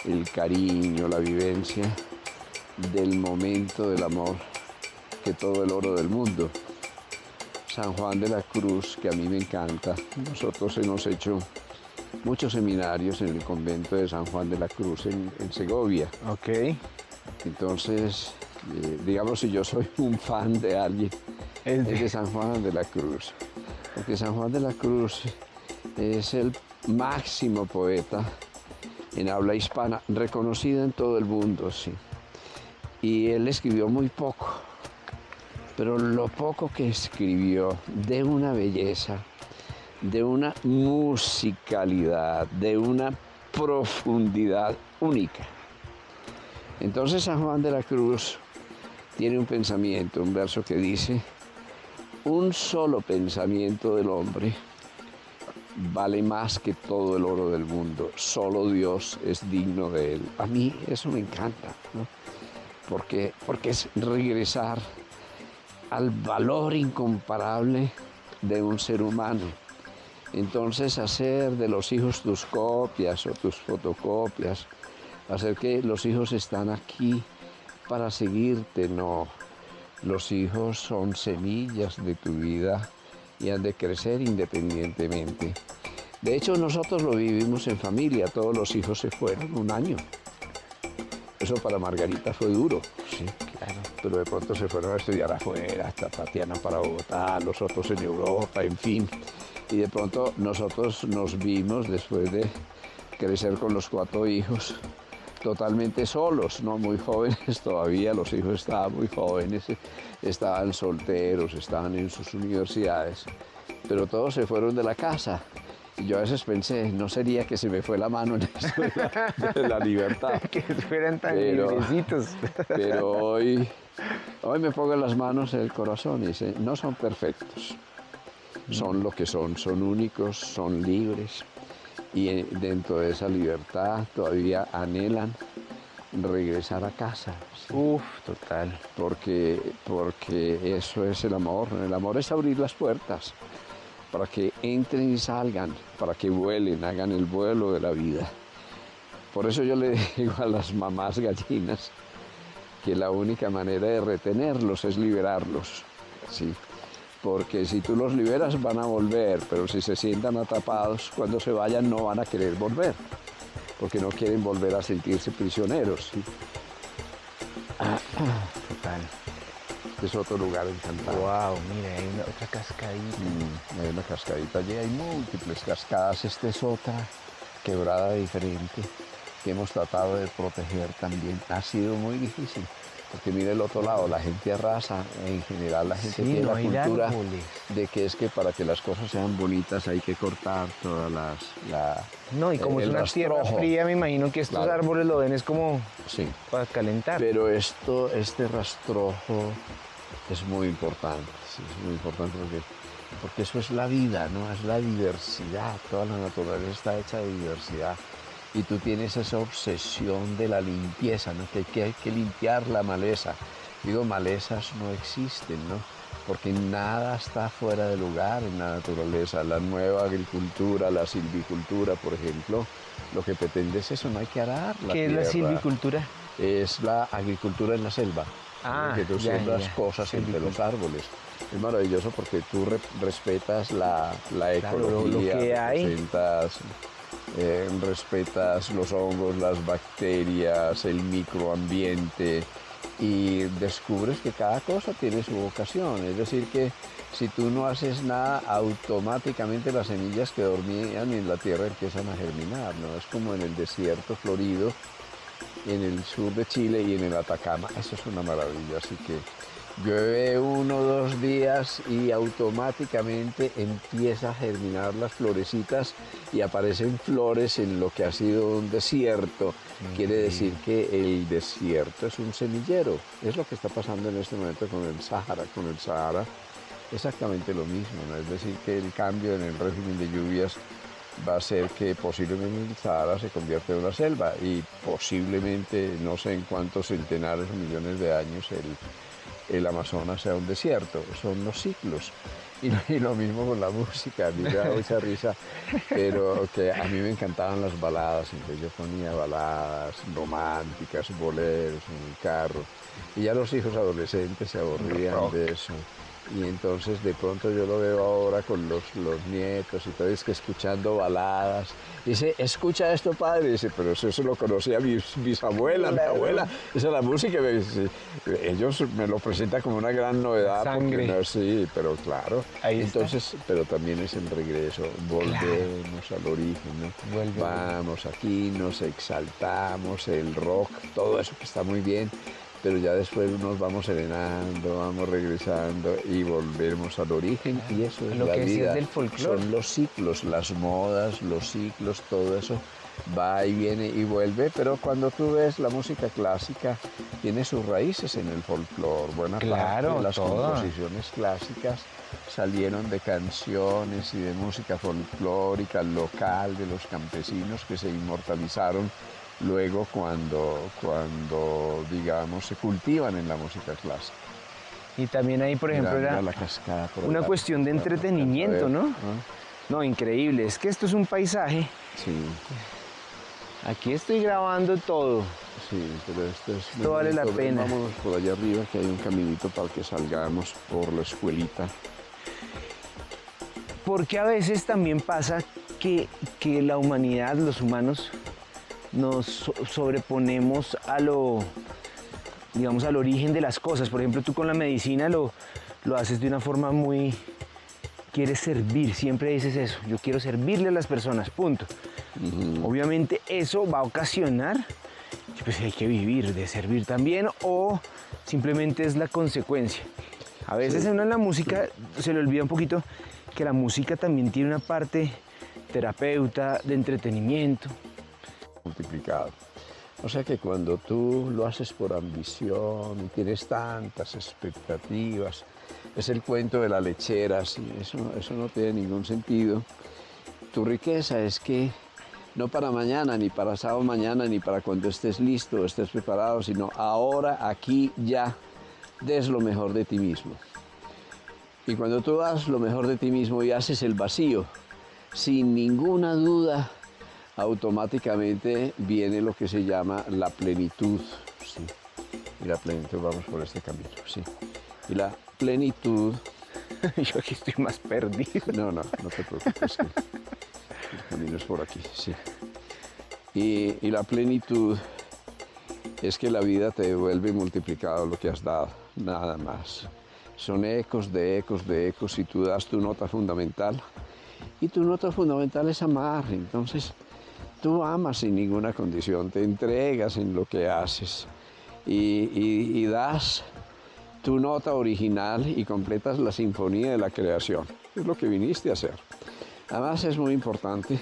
el cariño, la vivencia del momento del amor, que todo el oro del mundo. San Juan de la Cruz, que a mí me encanta. Nosotros hemos hecho muchos seminarios en el convento de San Juan de la Cruz en Segovia. Ok. Entonces, digamos, si yo soy un fan de alguien, es de San Juan de la Cruz. Porque San Juan de la Cruz es el máximo poeta en habla hispana, reconocido en todo el mundo, sí. Y él escribió muy poco, pero lo poco que escribió, de una belleza, de una musicalidad, de una profundidad única. Entonces San Juan de la Cruz tiene un pensamiento, un verso que dice: un solo pensamiento del hombre vale más que todo el oro del mundo. Solo Dios es digno de él. A mí eso me encanta, ¿no? Porque es regresar al valor incomparable de un ser humano. Entonces hacer de los hijos tus copias o tus fotocopias, hacer que los hijos están aquí para seguirte, no. Los hijos son semillas de tu vida y han de crecer independientemente. De hecho, nosotros lo vivimos en familia, todos los hijos se fueron un año. Eso para Margarita fue duro, sí, claro. Pero de pronto se fueron a estudiar afuera, hasta Tatiana para Bogotá, los otros en Europa, en fin. Y de pronto nosotros nos vimos, después de crecer con los 4 hijos, totalmente solos, ¿no? Muy jóvenes todavía, los hijos estaban muy jóvenes, estaban solteros, estaban en sus universidades, pero todos se fueron de la casa. Y yo a veces pensé, no sería que se me fue la mano en esto de la libertad. Que fueran tan librecitos. Pero hoy me pongo en las manos en el corazón y dice, no son perfectos, son lo que son únicos, son libres. Y dentro de esa libertad todavía anhelan regresar a casa. ¿Sí? Uf, total. Porque eso es el amor. El amor es abrir las puertas para que entren y salgan, para que vuelen, hagan el vuelo de la vida. Por eso yo le digo a las mamás gallinas que la única manera de retenerlos es liberarlos. ¿Sí? Porque si tú los liberas van a volver, pero si se sientan atrapados, cuando se vayan no van a querer volver, porque no quieren volver a sentirse prisioneros. ¿Sí? Total. Este es otro lugar encantado. Wow, mira, hay otra cascadita. Hay una cascadita allí, hay múltiples cascadas. Esta es otra quebrada diferente que hemos tratado de proteger también. Ha sido muy difícil. Porque mira el otro lado, la gente arrasa, en general la gente Sí, tiene no la hay cultura árboles. de que es que para que las cosas sean bonitas hay que cortar todas No, y como es el una tierra rastrojo. fría, me imagino que estos Claro. árboles lo ven es como Sí, para calentar. pero este rastrojo es muy importante, sí, es muy importante porque eso es la vida, ¿no? Es la diversidad, toda la naturaleza está hecha de diversidad. Y tú tienes esa obsesión de la limpieza, ¿no? Que hay que limpiar la maleza. Digo, malezas no existen, ¿no? Porque nada está fuera de lugar en la naturaleza. La nueva agricultura, la silvicultura, por ejemplo, lo que pretende es eso, no hay que arar la ¿Qué es tierra. la silvicultura? Es la agricultura en la selva. Ah, que tú ya, siembras ya. cosas entre los árboles. Es maravilloso porque tú respetas la Claro, lo ecología, que hay. respetas los hongos, las bacterias, el microambiente y descubres que cada cosa tiene su vocación. Es decir, que si tú no haces nada, automáticamente las semillas que dormían en la tierra empiezan a germinar, ¿no? Es como en el desierto florido, en el sur de Chile y en el Atacama. Eso es una maravilla, así que llueve 1 o 2 días y automáticamente empieza a germinar las florecitas y aparecen flores en lo que ha sido un desierto. Quiere decir que el desierto es un semillero. Es lo que está pasando en este momento con el Sahara. Con el Sahara exactamente lo mismo, ¿no? Es decir, que el cambio en el régimen de lluvias va a hacer que posiblemente el Sahara se convierta en una selva y posiblemente, no sé en cuántos centenares o millones de años, el Amazonas sea un desierto. Son los ciclos. Y lo mismo con la música, a mí me da mucha risa, pero que a mí me encantaban las baladas, entonces yo ponía baladas románticas, boleros en el carro, y ya los hijos adolescentes se aburrían de eso. Y entonces de pronto yo lo veo ahora con los nietos y todo, es que escuchando baladas. Dice, escucha esto, padre. Dice, pero eso lo conocía mis abuelas, mi abuela. Esa es la música. Ellos me lo presentan como una gran novedad. Sangre. Porque no, sí, pero claro. Ahí está. Entonces, pero también es el regreso. Volvemos al origen, ¿no? Vamos aquí, nos exaltamos, el rock, todo eso que está muy bien. Pero ya después nos vamos serenando, vamos regresando y volvemos al origen, y eso es lo la que vida. es del folclore. Son los ciclos, las modas, los ciclos, todo eso va y viene y vuelve, pero cuando tú ves la música clásica tiene sus raíces en el folclore. Buena parte de las composiciones clásicas salieron de canciones y de música folclórica local de los campesinos que se inmortalizaron luego cuando, digamos, se cultivan en la música clásica. Y también ahí, por ejemplo, Mira era la cascada por una allá. cuestión de entretenimiento, A ver, ¿no? No, increíble. Es que esto es un paisaje. Sí, Aquí estoy grabando todo. sí, pero esto es... Esto vale la pena. Vámonos por allá arriba, que hay un caminito para que salgamos por la escuelita. Porque a veces también pasa que la humanidad, los humanos, nos sobreponemos a digamos, al origen de las cosas. Por ejemplo, tú con la medicina lo haces de una forma muy... Quieres servir, siempre dices eso. Yo quiero servirle a las personas, punto. Obviamente eso va a ocasionar pues hay que vivir, de servir también, o simplemente es la consecuencia. A veces uno en la música se le olvida un poquito que la música también tiene una parte terapeuta, de entretenimiento. Multiplicado. O sea que cuando tú lo haces por ambición y tienes tantas expectativas, es el cuento de la lechera, sí, eso no tiene ningún sentido. Tu riqueza es que no para mañana, ni para pasado mañana, ni para cuando estés listo, estés preparado, sino ahora, aquí, ya, des lo mejor de ti mismo. Y cuando tú das lo mejor de ti mismo y haces el vacío, sin ninguna duda, automáticamente viene lo que se llama la plenitud. Sí. Y la plenitud, vamos por este camino, sí. Y la plenitud... Yo aquí estoy más perdido. No te preocupes, que el camino es por aquí, sí. Y la plenitud es que la vida te devuelve multiplicado lo que has dado, nada más. Son ecos de ecos de ecos y tú das tu nota fundamental. Y tu nota fundamental es amar, entonces tú amas sin ninguna condición, te entregas en lo que haces y das tu nota original y completas la sinfonía de la creación. Es lo que viniste a hacer. Además es muy importante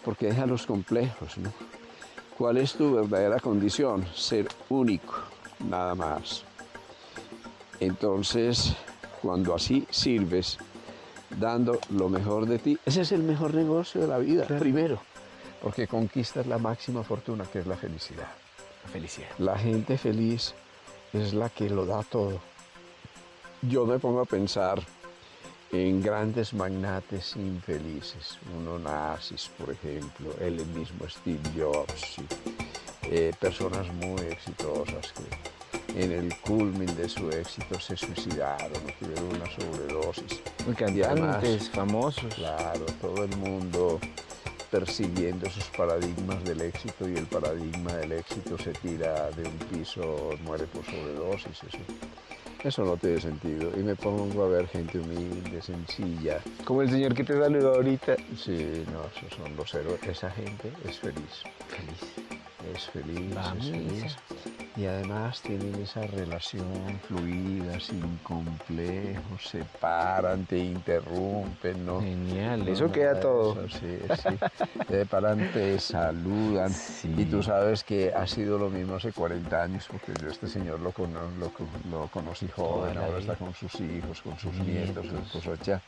porque deja los complejos, ¿no? ¿Cuál es tu verdadera condición? Ser único, nada más. Entonces, cuando así sirves, dando lo mejor de ti, ese es el mejor negocio de la vida, claro. Primero, porque conquistas la máxima fortuna, que es la felicidad. La felicidad. La gente feliz es la que lo da todo. Yo me pongo a pensar en grandes magnates infelices, uno Nazis, por ejemplo, él mismo Steve Jobs, personas muy exitosas que en el culmen de su éxito se suicidaron o tuvieron una sobredosis. Muy cantantes, famosos. Claro, todo el mundo persiguiendo esos paradigmas del éxito y el paradigma del éxito se tira de un piso, muere por sobredosis. Eso no tiene sentido. Y me pongo a ver gente humilde, sencilla. Como el señor que te saludó ahorita. Sí, no, esos son los héroes. Esa gente es feliz. Es feliz, Vamos, es feliz. Y además tienen esa relación fluida, sin complejos, se paran, te interrumpen, ¿no? Genial, eso queda todo. Eso, sí. Te paran, te saludan. Sí. Y tú sabes que ha sido lo mismo hace 40 años, porque yo este señor lo conocí joven, ahora está con sus hijos, con sus nietos, su cosecha,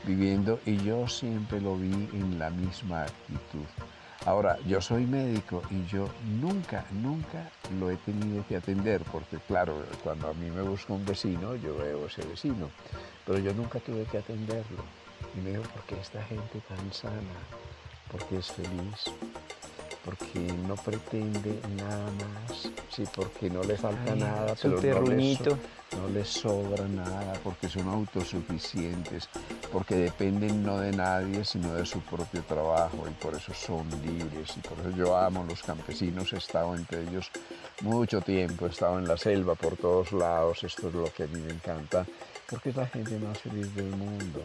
viviendo, y yo siempre lo vi en la misma actitud. Ahora, yo soy médico y yo nunca lo he tenido que atender, porque claro, cuando a mí me busca un vecino, yo veo a ese vecino, pero yo nunca tuve que atenderlo. Y me digo, ¿por qué esta gente tan sana? Porque es feliz, porque no pretende nada más, sí, porque no le falta nada, pero no les sobra nada, porque son autosuficientes, porque dependen no de nadie, sino de su propio trabajo, y por eso son libres, y por eso yo amo los campesinos, he estado entre ellos mucho tiempo, he estado en la selva por todos lados, esto es lo que a mí me encanta, porque es la gente más feliz del mundo.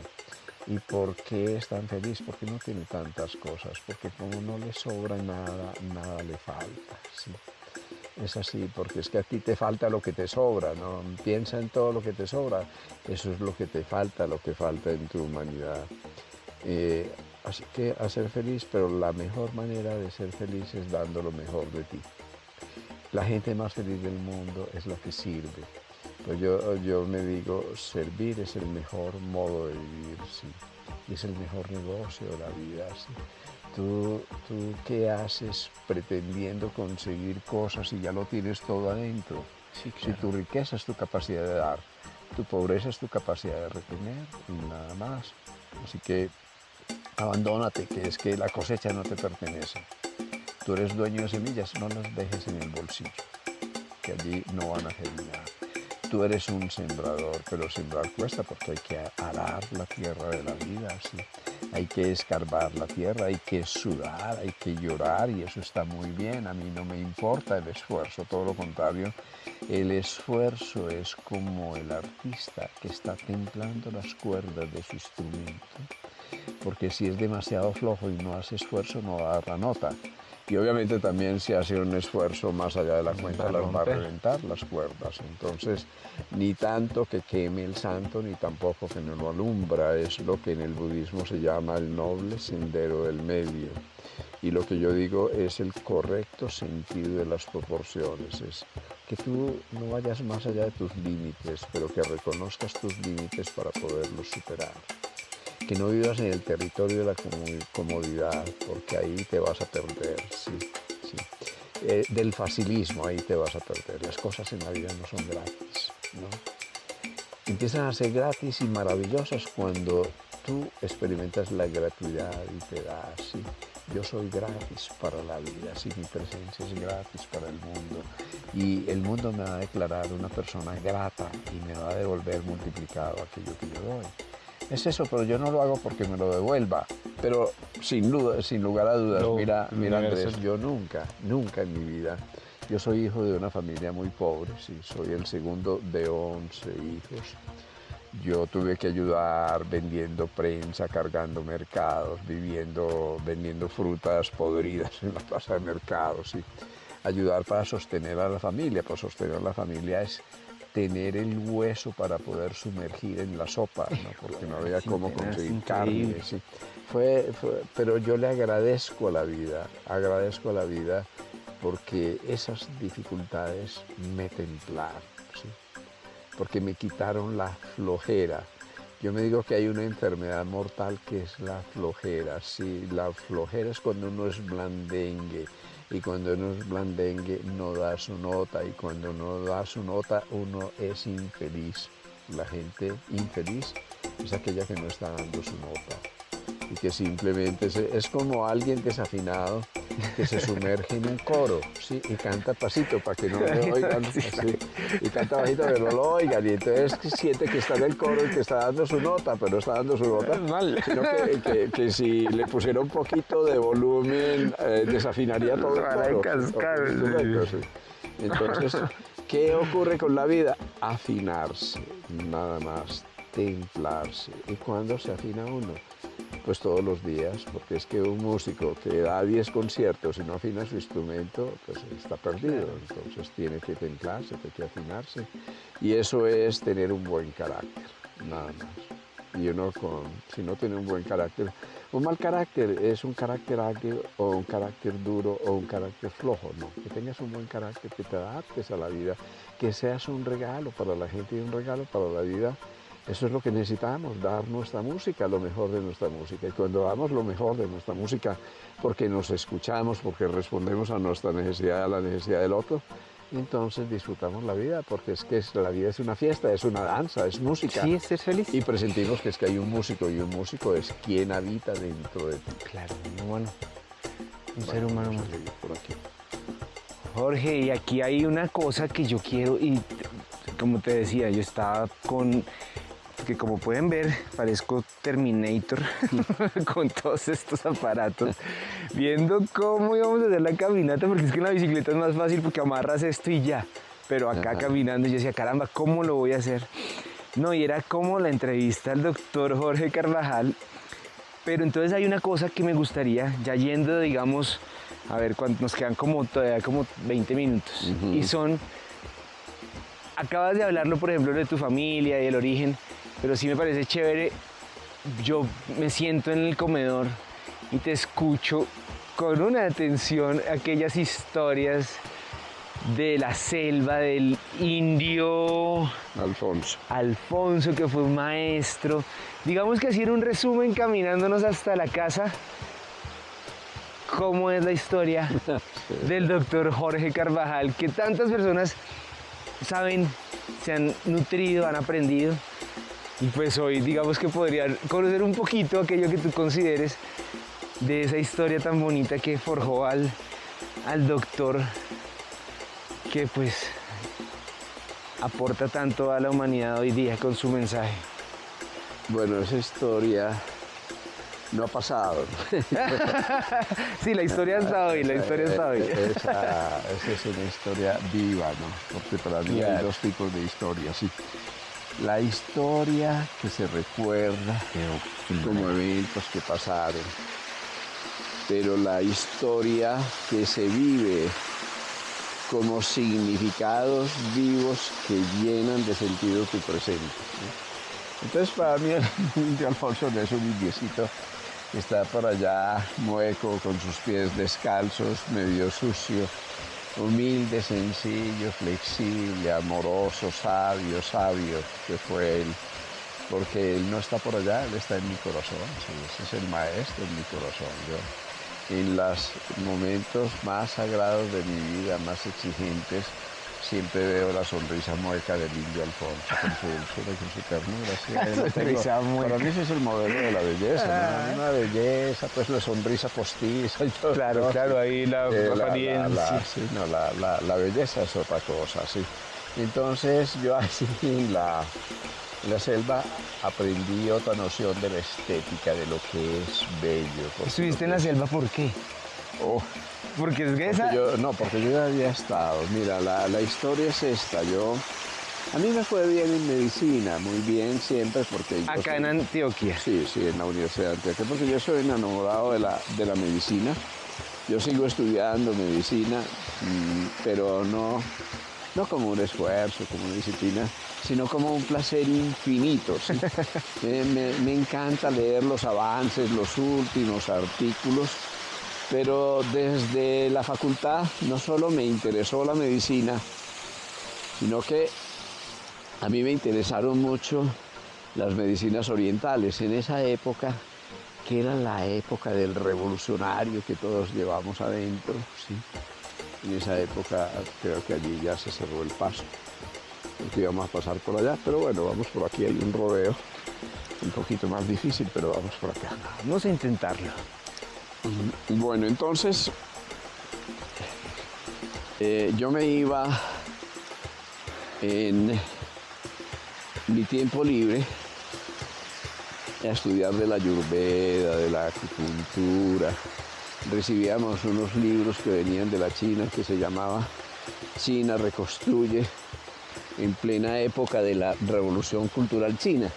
¿Y por qué es tan feliz? Porque no tiene tantas cosas, porque como no le sobra nada, nada le falta, ¿sí? Es así, porque es que a ti te falta lo que te sobra, ¿no? Piensa en todo lo que te sobra, eso es lo que te falta, lo que falta en tu humanidad. Así que a ser feliz, pero la mejor manera de ser feliz es dando lo mejor de ti. La gente más feliz del mundo es la que sirve. Pues yo me digo, servir es el mejor modo de vivir, sí. Y es el mejor negocio de la vida, sí. ¿Tú qué haces pretendiendo conseguir cosas y ya lo tienes todo adentro? Sí, claro. Si tu riqueza es tu capacidad de dar, tu pobreza es tu capacidad de retener y nada más. Así que abandónate, que es que la cosecha no te pertenece. Tú eres dueño de semillas, no las dejes en el bolsillo, que allí no van a germinar. Tú eres un sembrador, pero sembrar cuesta porque hay que arar la tierra de la vida, ¿sí? Hay que escarbar la tierra, hay que sudar, hay que llorar y eso está muy bien. A mí no me importa el esfuerzo, todo lo contrario. El esfuerzo es como el artista que está templando las cuerdas de su instrumento, porque si es demasiado flojo y no hace esfuerzo no va a dar la nota. Y obviamente también si hace un esfuerzo más allá de la cuenta, las va a romper. reventar las cuerdas. Entonces, ni tanto que queme el santo, ni tampoco que no lo alumbra. Es lo que en el budismo se llama el noble sendero del medio. Y lo que yo digo es el correcto sentido de las proporciones. Es que tú no vayas más allá de tus límites, pero que reconozcas tus límites para poderlos superar. Que no vivas en el territorio de la comodidad, porque ahí te vas a perder, sí, sí. Del facilismo, ahí te vas a perder. Las cosas en la vida no son gratis, ¿no? Empiezan a ser gratis y maravillosas cuando tú experimentas la gratuidad y te das, sí. Yo soy gratis para la vida, sí, mi presencia es gratis para el mundo. Y el mundo me va a declarar una persona grata y me va a devolver multiplicado aquello que yo doy. Es eso, pero yo no lo hago porque me lo devuelva. Pero sin lugar a dudas, mira Andrés, yo nunca en mi vida, yo soy hijo de una familia muy pobre, sí, soy el segundo de 11 hijos. Yo tuve que ayudar vendiendo prensa, cargando mercados, vendiendo frutas podridas en la plaza de mercados, sí. Ayudar para sostener a la familia, para sostener a la familia es tener el hueso para poder sumergir en la sopa, ¿no? Porque no había cómo conseguir carne. Sí. Pero yo le agradezco a la vida porque esas dificultades me templaron, ¿sí? Porque me quitaron la flojera. Yo me digo que hay una enfermedad mortal que es la flojera. Sí, la flojera es cuando uno es blandengue. Y cuando uno es blandengue no da su nota, y cuando no da su nota uno es infeliz. La gente infeliz es aquella que no está dando su nota y que simplemente es como alguien desafinado que se sumerge en un coro, ¿sí? Y canta pasito para que no le oigan, ¿sí? Y canta bajito para que no lo oigan, y entonces siente que está en el coro y que está dando su nota, pero no está dando su nota, sino que si le pusiera un poquito de volumen desafinaría todo el coro. Sí. Entonces, ¿qué ocurre con la vida? Afinarse, nada más, templarse. ¿Y cuándo se afina uno? Pues todos los días, porque es que un músico que da 10 conciertos y no afina su instrumento, pues está perdido. Entonces tiene que templarse, tiene que afinarse. Y eso es tener un buen carácter, nada más. Y uno si no tiene un buen carácter, un mal carácter es un carácter ágil o un carácter duro o un carácter flojo, no. Que tengas un buen carácter, que te adaptes a la vida, que seas un regalo para la gente y un regalo para la vida. Eso es lo que necesitamos, dar nuestra música, lo mejor de nuestra música. Y cuando damos lo mejor de nuestra música, porque nos escuchamos, porque respondemos a nuestra necesidad, a la necesidad del otro, entonces disfrutamos la vida, porque es que la vida es una fiesta, es una danza, es música. Sí, es ser feliz. Y presentimos que es que hay un músico, y un músico es quien habita dentro de ti. Claro, un humano. Un ser humano. Vamos a seguir por aquí. Jorge, y aquí hay una cosa que yo quiero, y como te decía, yo estaba que como pueden ver, parezco Terminator con todos estos aparatos, viendo cómo íbamos a hacer la caminata, porque es que en la bicicleta es más fácil porque amarras esto y ya, pero acá caminando yo decía, caramba, ¿cómo lo voy a hacer? No, y era como la entrevista al doctor Jorge Carvajal, pero entonces hay una cosa que me gustaría, ya yendo, digamos, a ver, nos quedan todavía como 20 minutos, y son, acabas de hablarlo, por ejemplo, de tu familia y el origen, pero sí me parece chévere, yo me siento en el comedor y te escucho con una atención aquellas historias de la selva, del indio Alfonso, que fue un maestro. Digamos que así en un resumen, caminándonos hasta la casa, ¿cómo es la historia del doctor Jorge Carvajal? Que tantas personas saben, se han nutrido, han aprendido. Y pues hoy digamos que podrían conocer un poquito aquello que tú consideres de esa historia tan bonita que forjó al doctor, que pues aporta tanto a la humanidad hoy día con su mensaje. Bueno, esa historia no ha pasado. Sí, la historia está hoy, Esa es una historia viva, ¿no? Porque para mí hay dos tipos de historias, sí. La historia que se recuerda como eventos que pasaron. pero la historia que se vive como significados vivos que llenan de sentido tu presente, ¿no? Entonces para mí el indio Alfonso no es un indiecito que está por allá mueco, con sus pies descalzos, medio sucio, humilde, sencillo, flexible, amoroso, sabio, que fue él. Porque él no está por allá, él está en mi corazón, sí, ese es el maestro en mi corazón. Yo, en los momentos más sagrados de mi vida, más exigentes, siempre veo la sonrisa mueca del indio Alfonso, con su dulzura, con su ternura. Sí, La sonrisa mueca. Para mí ese es el modelo de la belleza, ¿no? Una belleza, pues la sonrisa postiza y todo. Claro, ¿no? claro, ahí la apariencia. Sí, no, la belleza es otra cosa, sí. Entonces yo así en la selva aprendí otra noción de la estética, de lo que es bello. ¿Estuviste en la selva por qué? Oh, Porque es que esa... porque yo ya había estado. Mira, la historia es esta. A mí me fue bien en medicina, muy bien siempre, porque... Acá en Antioquia. Sí, en la Universidad de Antioquia, porque yo soy enamorado de la medicina. Yo sigo estudiando medicina, pero no como un esfuerzo, como una disciplina, sino como un placer infinito. ¿Sí? Me encanta leer los avances, los últimos artículos, pero desde la facultad no solo me interesó la medicina, sino que a mí me interesaron mucho las medicinas orientales en esa época, que era la época del revolucionario que todos llevamos adentro, ¿sí? En esa época creo que allí ya se cerró el paso, porque íbamos a pasar por allá, pero bueno, vamos por aquí, hay un rodeo un poquito más difícil, pero vamos por acá. Vamos a intentarlo. Bueno, entonces yo me iba en mi tiempo libre a estudiar de la Ayurveda, de la acupuntura. Recibíamos unos libros que venían de la China que se llamaba China Reconstruye, en plena época de la Revolución Cultural China.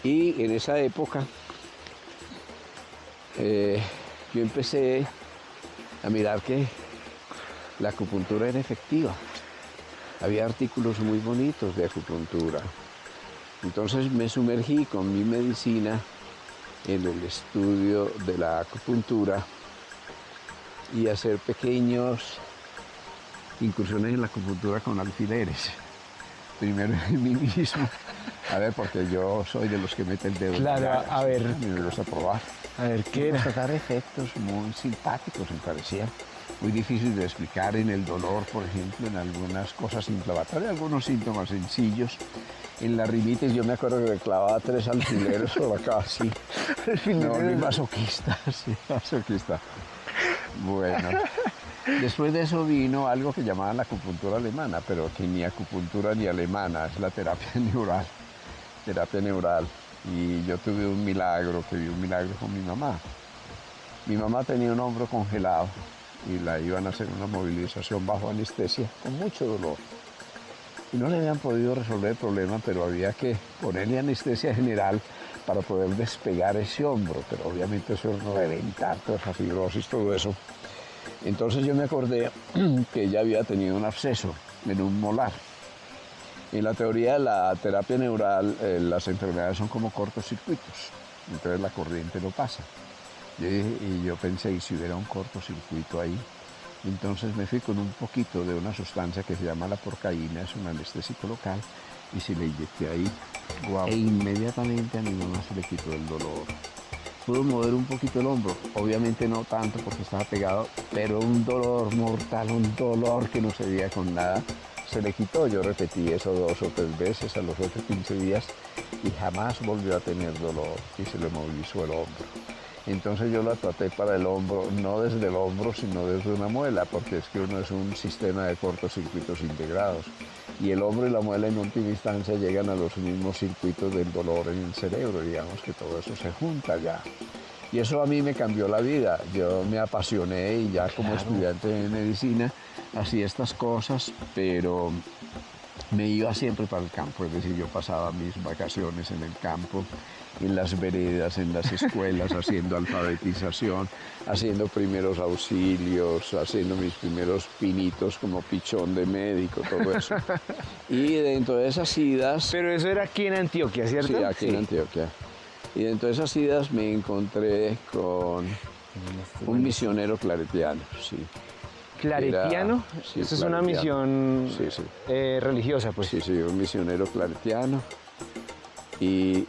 Y en esa época yo empecé a mirar que la acupuntura era efectiva. Había artículos muy bonitos de acupuntura. Entonces me sumergí con mi medicina en el estudio de la acupuntura y hacer pequeños incursiones en la acupuntura con alfileres. Primero en mí mismo. A ver, porque yo soy de los que mete el dedo. Claro, a ver. Me gusta probar. A ver, ¿qué era? Constatar efectos muy simpáticos, me parecía. Muy difícil de explicar en el dolor, por ejemplo, en algunas cosas inflamatorias, algunos síntomas sencillos. En la rinitis yo me acuerdo que me clavaba 3 alfileres por acá, así. No, ni masoquista, sí, masoquista. Bueno, después de eso vino algo que llamaban la acupuntura alemana, pero que ni acupuntura ni alemana, es la terapia neural. Terapia neural. Y yo tuve un milagro, que vi un milagro con mi mamá. Mi mamá tenía un hombro congelado y la iban a hacer una movilización bajo anestesia con mucho dolor. Y no le habían podido resolver el problema, pero había que ponerle anestesia general para poder despegar ese hombro, pero obviamente eso era reventar toda esa fibrosis, todo eso. Entonces yo me acordé que ella había tenido un absceso en un molar. En la teoría de la terapia neural, las enfermedades son como cortocircuitos, entonces la corriente no pasa. Y yo pensé, ¿y si hubiera un cortocircuito ahí? Entonces me fui con un poquito de una sustancia que se llama la porcaína, es un anestésico local, y se le inyecté ahí. Wow. E inmediatamente a mi mamá se le quitó el dolor. Pudo mover un poquito el hombro, obviamente no tanto porque estaba pegado, pero un dolor mortal, un dolor que no se veía con nada, se le quitó. Yo repetí eso 2 o 3 veces a los 8 o 15 días y jamás volvió a tener dolor y se le movilizó el hombro. Entonces yo la traté para el hombro, no desde el hombro, sino desde una muela, porque es que uno es un sistema de cortocircuitos integrados. Y el hombro y la muela en última instancia llegan a los mismos circuitos del dolor en el cerebro, digamos que todo eso se junta ya. Y eso a mí me cambió la vida. Yo me apasioné y ya como estudiante de medicina hacía estas cosas, pero me iba siempre para el campo, es decir, yo pasaba mis vacaciones en el campo, en las veredas, en las escuelas, haciendo alfabetización, haciendo primeros auxilios, haciendo mis primeros pinitos como pichón de médico, todo eso. Y dentro de esas idas... Pero eso era aquí en Antioquia, ¿cierto? Sí, aquí en Antioquia. Y dentro de esas idas me encontré con un misionero claretiano, sí. ¿Claretiano? Sí, Eso es una claretiano. misión Sí, sí. religiosa, pues. Sí, sí, un misionero claretiano. Y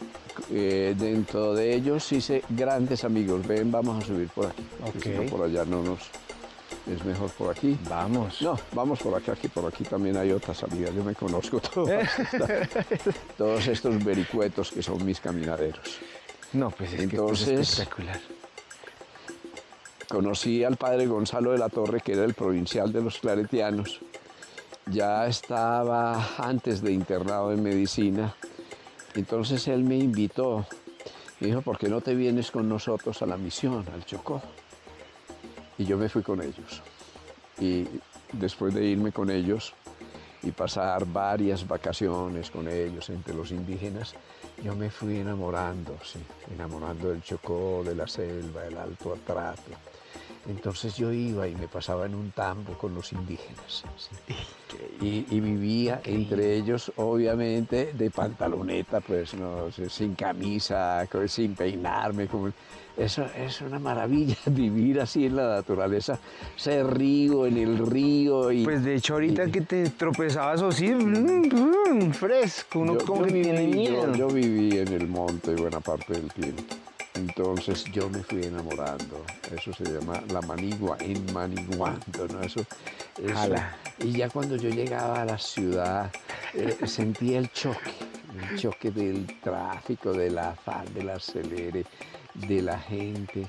dentro de ellos hice grandes amigos. Ven, vamos a subir por aquí. Ok. Si no, por allá no nos... Es mejor por aquí. Vamos. No, vamos por acá, que por aquí también hay otra salida. Yo me conozco todos estos vericuetos que son mis caminaderos. No, pues es Entonces, que esto es espectacular. Conocí al padre Gonzalo de la Torre, que era el provincial de los claretianos. Ya estaba antes de internado en medicina. Entonces él me invitó. Me dijo, ¿por qué no te vienes con nosotros a la misión, al Chocó? Y yo me fui con ellos. Y después de irme con ellos y pasar varias vacaciones con ellos entre los indígenas, yo me fui enamorando, sí, enamorando del Chocó, de la selva, del Alto Atrato. Entonces yo iba y me pasaba en un tambo con los indígenas. ¿Sí? Y vivía entre ellos, obviamente, de pantaloneta, pues, no, sin camisa, sin peinarme. Eso es una maravilla, vivir así en la naturaleza, ser río, en el río. Y, pues de hecho ahorita que te tropezabas así, fresco, uno como que tiene miedo. Yo viví en el monte buena parte del tiempo. Entonces yo me fui enamorando. Eso se llama la manigua, enmaniguando, ¿no? Eso. Y ya cuando yo llegaba a la ciudad, sentía el choque del tráfico, del afán, del acelere, de la gente.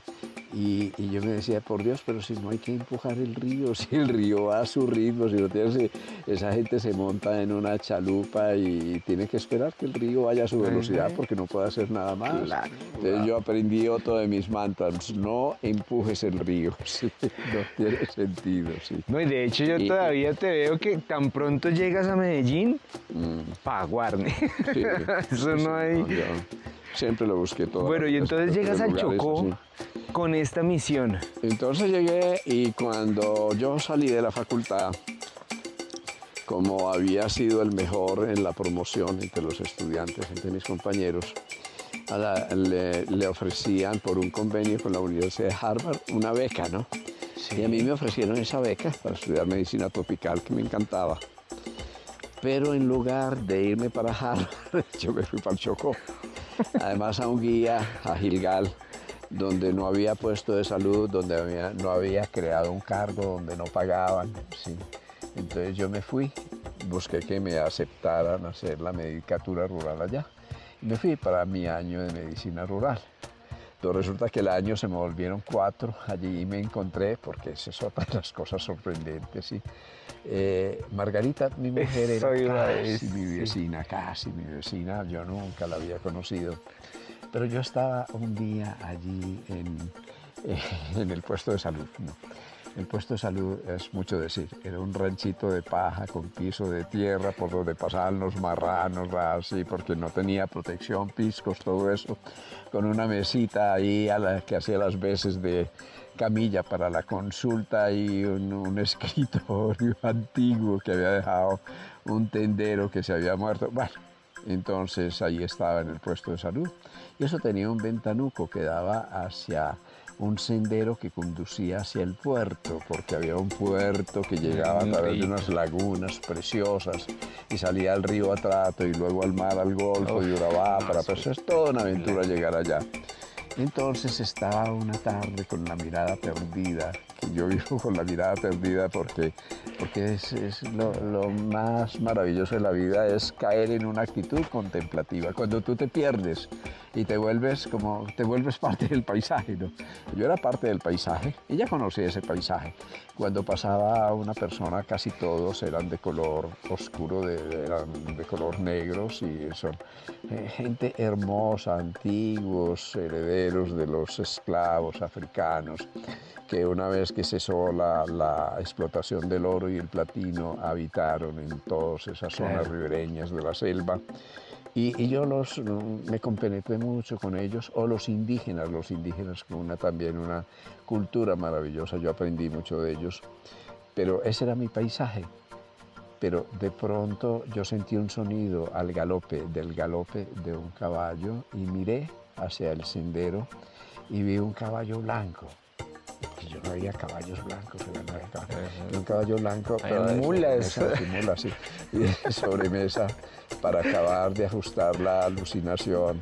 Y yo me decía, por Dios, pero si no hay que empujar el río, si el río va a su ritmo, si no tienes, esa gente se monta en una chalupa y tiene que esperar que el río vaya a su velocidad porque no puede hacer nada más. Claro, Entonces yo aprendí otro de mis mantras, no empujes el río, sí, no tiene sentido, sí. No, y de hecho yo todavía te veo que tan pronto llegas a Medellín, Paguarne. Sí, Eso sí, no hay... yo siempre lo busqué todo. Bueno, y entonces llegas al Chocó con esta misión. Entonces llegué y cuando yo salí de la facultad, como había sido el mejor en la promoción entre los estudiantes, entre mis compañeros, le ofrecían por un convenio con la Universidad de Harvard una beca, ¿no? Sí. Y a mí me ofrecieron esa beca para estudiar medicina tropical, que me encantaba. Pero en lugar de irme para Harvard, yo me fui para el Chocó. Además a un guía, a Gilgal, donde no había puesto de salud, donde no había creado un cargo, donde no pagaban. Sí. Entonces yo me fui, busqué que me aceptaran hacer la medicatura rural allá. Y me fui para mi año de medicina rural. Entonces resulta que el año se me volvieron 4, allí me encontré, porque esa es otra de las cosas sorprendentes, ¿sí? Margarita, mi mujer, era casi mi vecina, yo nunca la había conocido. Pero yo estaba un día allí en el puesto de salud, ¿no? El puesto de salud es mucho decir, era un ranchito de paja con piso de tierra por donde pasaban los marranos, así, porque no tenía protección, piscos, todo eso, con una mesita ahí que hacía las veces de camilla para la consulta y un escritorio antiguo que había dejado un tendero que se había muerto. Bueno, entonces ahí estaba en el puesto de salud y eso tenía un ventanuco que daba hacia un sendero que conducía hacia el puerto, porque había un puerto que llegaba a través de unas lagunas preciosas y salía al río Atrato y luego al mar, al Golfo de Urabá, pues es toda una aventura llegar allá. Entonces estaba una tarde con la mirada perdida, que yo vivo con la mirada perdida porque es lo más maravilloso de la vida, es caer en una actitud contemplativa. Cuando tú te pierdes y te vuelves parte del paisaje, ¿no? Yo era parte del paisaje y ya conocí ese paisaje. Cuando pasaba una persona, casi todos eran de color oscuro, eran de color negros y son gente hermosa, antiguos, herederos de los esclavos africanos, que una vez que cesó la explotación del oro y el platino habitaron en todas esas zonas ribereñas de la selva. Y yo me compenetré mucho con ellos, o los indígenas con también una cultura maravillosa, yo aprendí mucho de ellos, pero ese era mi paisaje. Pero de pronto yo sentí un sonido del galope de un caballo, y miré hacia el sendero y vi un caballo blanco. Que yo no había caballos blancos, un caballo blanco, pero mulas. Mulas, sí, y de sobremesa, para acabar de ajustar la alucinación.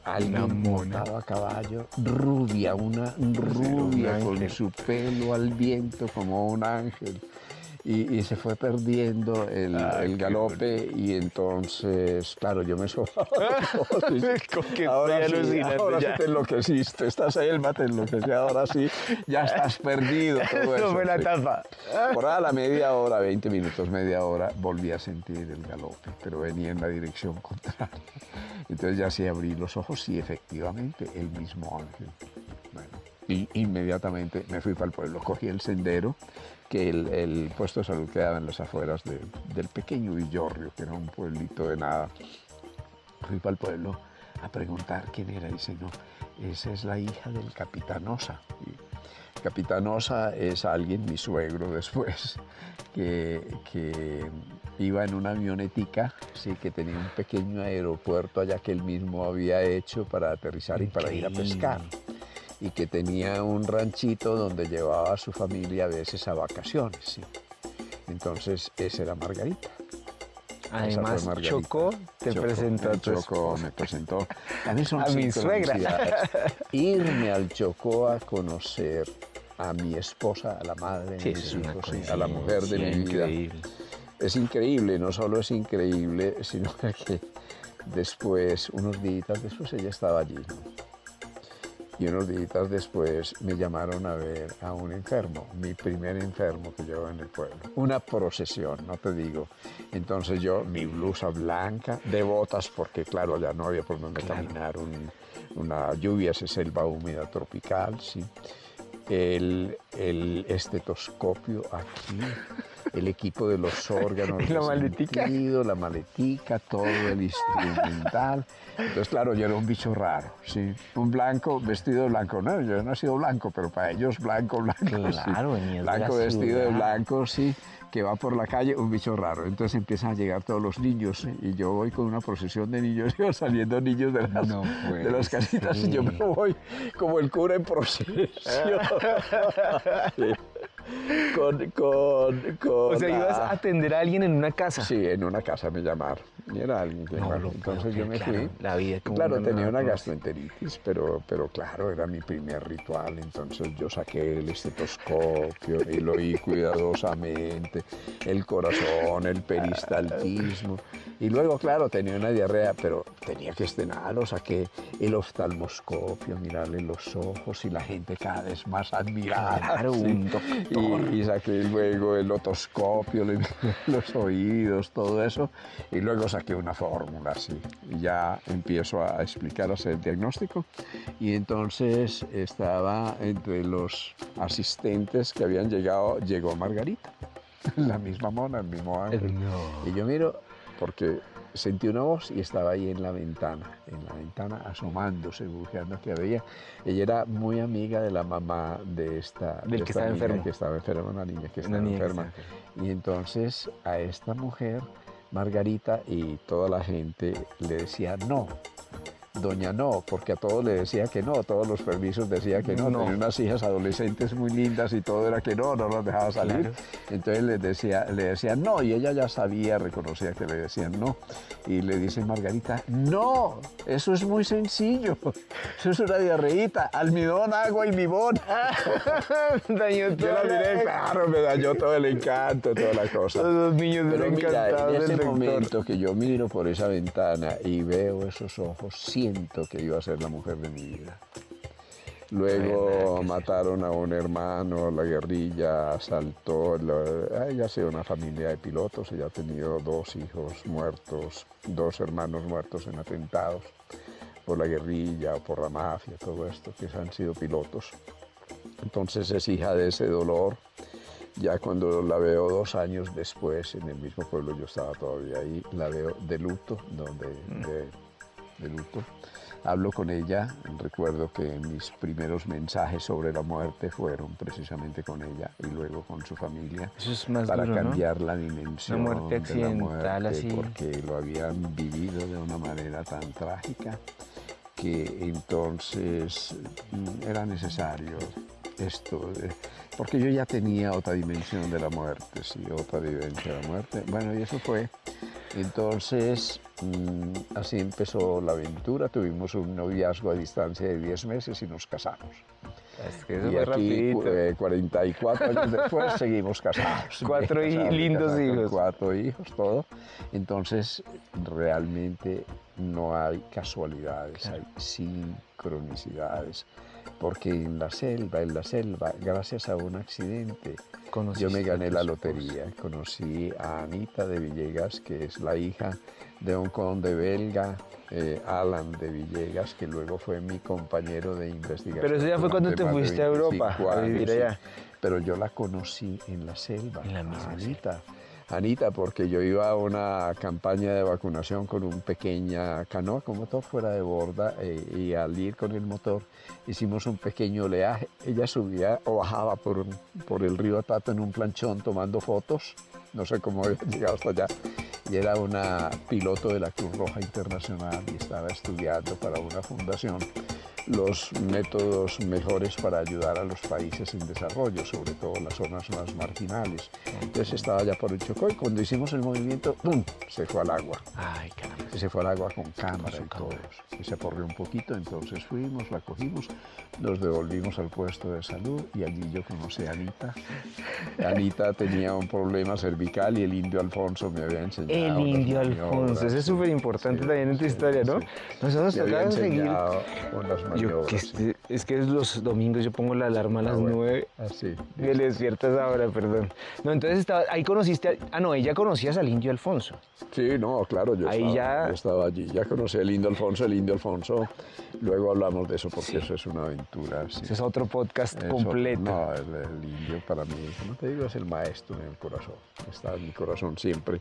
Alguien montado a caballo, rubia, una rubia con su pelo al viento como un ángel. Y se fue perdiendo el galope, y entonces, claro, yo me sobaba. Ahora sí te enloqueciste, esta selva te enloqueció, ahora sí, ya estás perdido. Todo eso fue la etapa. Por ahí a la media hora, 20 minutos, media hora, volví a sentir el galope, pero venía en la dirección contraria. Entonces ya sí abrí los ojos y efectivamente el mismo ángel. Bueno, y inmediatamente me fui para el pueblo, cogí el sendero, que el puesto de salud quedaba en las afueras del pequeño Villorrio, que era un pueblito de nada. Fui para el pueblo a preguntar quién era, y dice, no, esa es la hija del Capitán Osa. Y Capitán Osa es alguien, mi suegro después, que iba en una avionetica, sí, que tenía un pequeño aeropuerto allá que él mismo había hecho para aterrizar y para ir a pescar. Y que tenía un ranchito donde llevaba a su familia a veces a vacaciones, ¿sí? Entonces, esa era Margarita. Además, Chocó te presentó a tu Chocó me presentó. A mí son a mi suegra. Irme al Chocó a conocer a mi esposa, a la madre de mis hijos, a la mujer de mi vida. Es increíble, no solo es increíble, sino que después, unos días después, ella estaba allí, ¿no? Y unos días después me llamaron a ver a un enfermo, mi primer enfermo que llevo en el pueblo. Una procesión, no te digo. Entonces yo, mi blusa blanca, de botas, porque claro, ya no había por dónde caminar, una lluvia, esa selva húmeda tropical, sí. El estetoscopio aquí, el equipo de los órganos, la maletica, todo el instrumental. Entonces, claro, yo era un bicho raro, sí. Un blanco, vestido de blanco. No, yo no he sido blanco, pero para ellos blanco, claro, sí. Blanco, vestido de blanco, sí, que va por la calle, un bicho raro. Entonces empiezan a llegar todos los niños, y yo voy con una procesión de niños, y saliendo niños de las casitas, y yo me voy como el cura en procesión. Sí. O sea, ibas a atender a alguien en una casa. Sí, en una casa me llamaron. Y era alguien que... entonces yo me fui. La vida como claro, tenía una gastroenteritis, pero claro, era mi primer ritual. Entonces yo saqué el estetoscopio y lo oí cuidadosamente, el corazón, el peristaltismo. Y luego, claro, tenía una diarrea, pero tenía que estrenarlo. Saqué el oftalmoscopio, mirarle los ojos, y la gente cada vez más admirada. Claro, ¿sí? un doctor. Y saqué luego el otoscopio, los oídos, todo eso. Y luego saqué una fórmula, sí. Y ya empiezo a explicar, a hacer el diagnóstico. Y entonces estaba entre los asistentes que habían llegado, llegó Margarita, la misma mona, el mismo ángel. No. Y yo miro, porque sentí una voz y estaba ahí en la ventana asomándose, buceando, que veía. Ella era muy amiga de la mamá de esta que estaba enfermo. Que estaba enferma, una niña que estaba enferma. Y entonces a esta mujer, Margarita, y toda la gente le decía no. Doña no, porque a todos le decía que no, todos los permisos decía que no. Tenía unas hijas adolescentes muy lindas y todo era que no las dejaba salir. Claro. Entonces le decía no, y ella ya sabía, reconocía que le decían no. Y le dice Margarita, no, eso es muy sencillo, eso es una diarreíta, almidón, agua y limón. Dañó todo. Yo la miré, claro, me dañó todo el encanto, toda la cosa. Todos los niños pero mira, en ese doctor. momento que yo miro por esa ventana y veo esos ojos, siento que iba a ser la mujer de mi vida. Luego mataron a un hermano, la guerrilla asaltó. Ella ha sido una familia de pilotos, ella ha tenido 2 hijos muertos, 2 hermanos muertos en atentados por la guerrilla o por la mafia, todo esto, que han sido pilotos. Entonces es hija de ese dolor, Ya cuando la veo 2 años después, en el mismo pueblo, yo estaba todavía ahí, la veo de luto, de luto. Hablo con ella, recuerdo que mis primeros mensajes sobre la muerte fueron precisamente con ella y luego con su familia. Eso es más para duro, ¿no? cambiar la dimensión Una muerte de la accidental muerte, así. porque lo habían vivido de una manera tan trágica que entonces era necesario esto, porque yo ya tenía otra dimensión de la muerte, sí, otra vivencia de la muerte. Bueno, y eso fue. Entonces, así empezó la aventura. Tuvimos un noviazgo a distancia de 10 meses y nos casamos. Es que eso Y fue aquí, rapidito. 44 años después, seguimos casados. 4 lindos Casados con hijos. 4 hijos, todo. Entonces, realmente no hay casualidades, hay sincronicidades. Porque en la selva, gracias a un accidente, yo me gané la lotería. Conocí a Anita de Villegas, que es la hija de un conde belga, Alan de Villegas, que luego fue mi compañero de investigación. Pero eso ya fue cuando durante te más de fuiste a Europa 25 a vivir años, sí. allá. Pero yo la conocí en la selva, En la misma Anita. Anita, porque yo iba a una campaña de vacunación con una pequeña canoa con motor fuera de borda y al ir con el motor hicimos un pequeño oleaje. Ella subía o bajaba por el río Atato en un planchón tomando fotos, no sé cómo había llegado hasta allá, y era una piloto de la Cruz Roja Internacional y estaba estudiando para una fundación los métodos mejores para ayudar a los países en desarrollo, sobre todo las zonas más marginales. Entonces estaba ya por el Chocó y cuando hicimos el movimiento, ¡pum!, se fue al agua. Ay, caramba. Se fue al agua con cámara y todo. Y se aporreó un poquito, entonces fuimos, la cogimos, nos devolvimos al puesto de salud y allí yo conocí a Anita. Anita tenía un problema cervical y el indio Alfonso me había enseñado. El unas indio maniobras, Alfonso, ese es sí, súper importante sí, también en tu sí, historia, ¿no? sí. Nosotros Me había tratamos de seguir. enseñado unas Yo, maniobras. es que los domingos yo pongo la alarma a las bueno. 9 Así. y le despiertas ahora, perdón. No, entonces ahí conociste, no, ella conocías al indio Alfonso. Sí, no, claro, yo Ahí estaba, ya- yo estaba allí. Ya conocí al indio Alfonso. Luego hablamos de eso porque eso es una aventura. Sí. Ese es otro podcast Eso, completo. No, el indio para mí, como te digo, es el maestro en el corazón. Está en mi corazón siempre.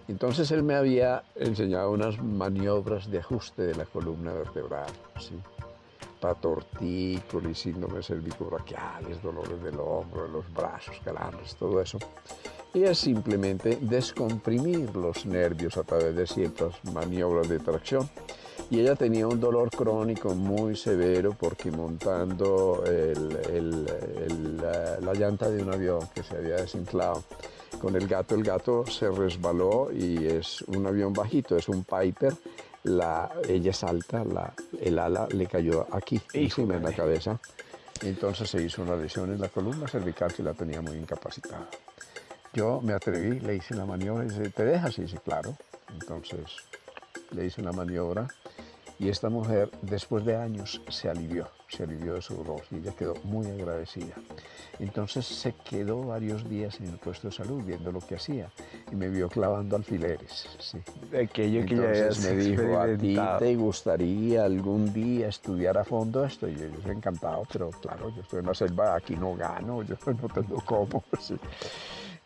Entonces él me había enseñado unas maniobras de ajuste de la columna vertebral, ¿sí? Para tortícolis, síndromes cervicobraquiales, dolores del hombro, de los brazos, calambres, todo eso. Y es simplemente descomprimir los nervios a través de ciertas maniobras de tracción. Y ella tenía un dolor crónico muy severo porque montando la llanta de un avión que se había desinflado con el gato se resbaló y es un avión bajito, es un Piper. Ella es alta, el ala le cayó aquí, encima en la cabeza. Entonces se hizo una lesión en la columna cervical que la tenía muy incapacitada. Yo me atreví, le hice la maniobra y dice, ¿te dejas? Y dice, claro. Entonces le hice una maniobra y esta mujer, después de años, se alivió de su dolor y ella quedó muy agradecida. Entonces se quedó varios días en el puesto de salud viendo lo que hacía y me vio clavando alfileres. Sí. Aquello que ya habías Entonces me dijo, ¿a ti experimentado. te gustaría algún día estudiar a fondo esto? Y yo estoy encantado, pero claro, yo estoy en la selva, aquí no gano, yo no tengo cómo. Sí.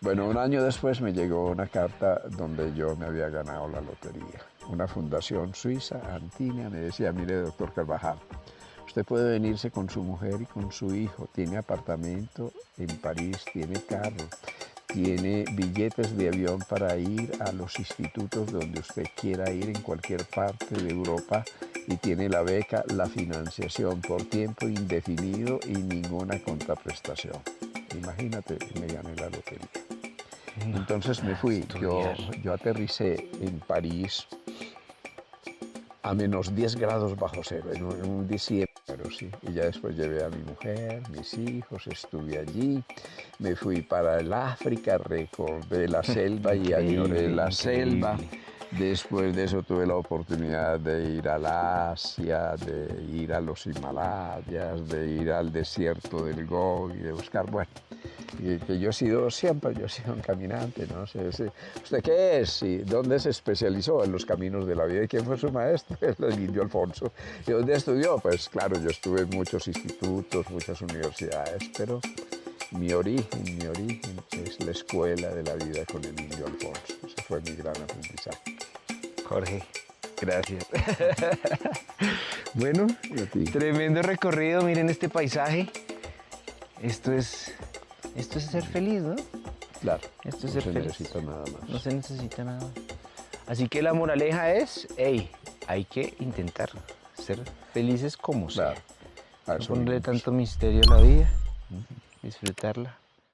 Bueno, un año después me llegó una carta donde yo me había ganado la lotería. Una fundación suiza, Antina, me decía, mire, doctor Carvajal, usted puede venirse con su mujer y con su hijo, tiene apartamento en París, tiene carro, tiene billetes de avión para ir a los institutos donde usted quiera ir en cualquier parte de Europa y tiene la beca, la financiación por tiempo indefinido y ninguna contraprestación. Imagínate, me gané la lotería. Entonces me fui, yo aterricé en París a menos 10 grados bajo cero, en un diciembre, sí. Y ya después llevé a mi mujer, mis hijos, estuve allí, me fui para el África, recordé la selva y añoré la selva. Después de eso tuve la oportunidad de ir al Asia, de ir a los Himalayas, de ir al desierto del Gobi, de buscar, bueno, y que yo he sido un caminante, ¿no? ¿Usted qué es? ¿Y dónde se especializó? En los caminos de la vida. ¿Y quién fue su maestro? El indio Alfonso. ¿Y dónde estudió? Pues claro, yo estuve en muchos institutos, muchas universidades, pero mi origen es la escuela de la vida con el indio Alfonso. Ese fue mi gran aprendizaje. Jorge, gracias. Bueno, Y a ti. tremendo recorrido, miren este paisaje. Esto es ser feliz, ¿no? Claro, Esto es no ser se feliz. necesita nada más. No se necesita nada. Así que la moraleja es, hey, hay que intentar ser felices como sea. Claro. A No eso ponerle vinimos. tanto misterio a la vida, disfrutarla.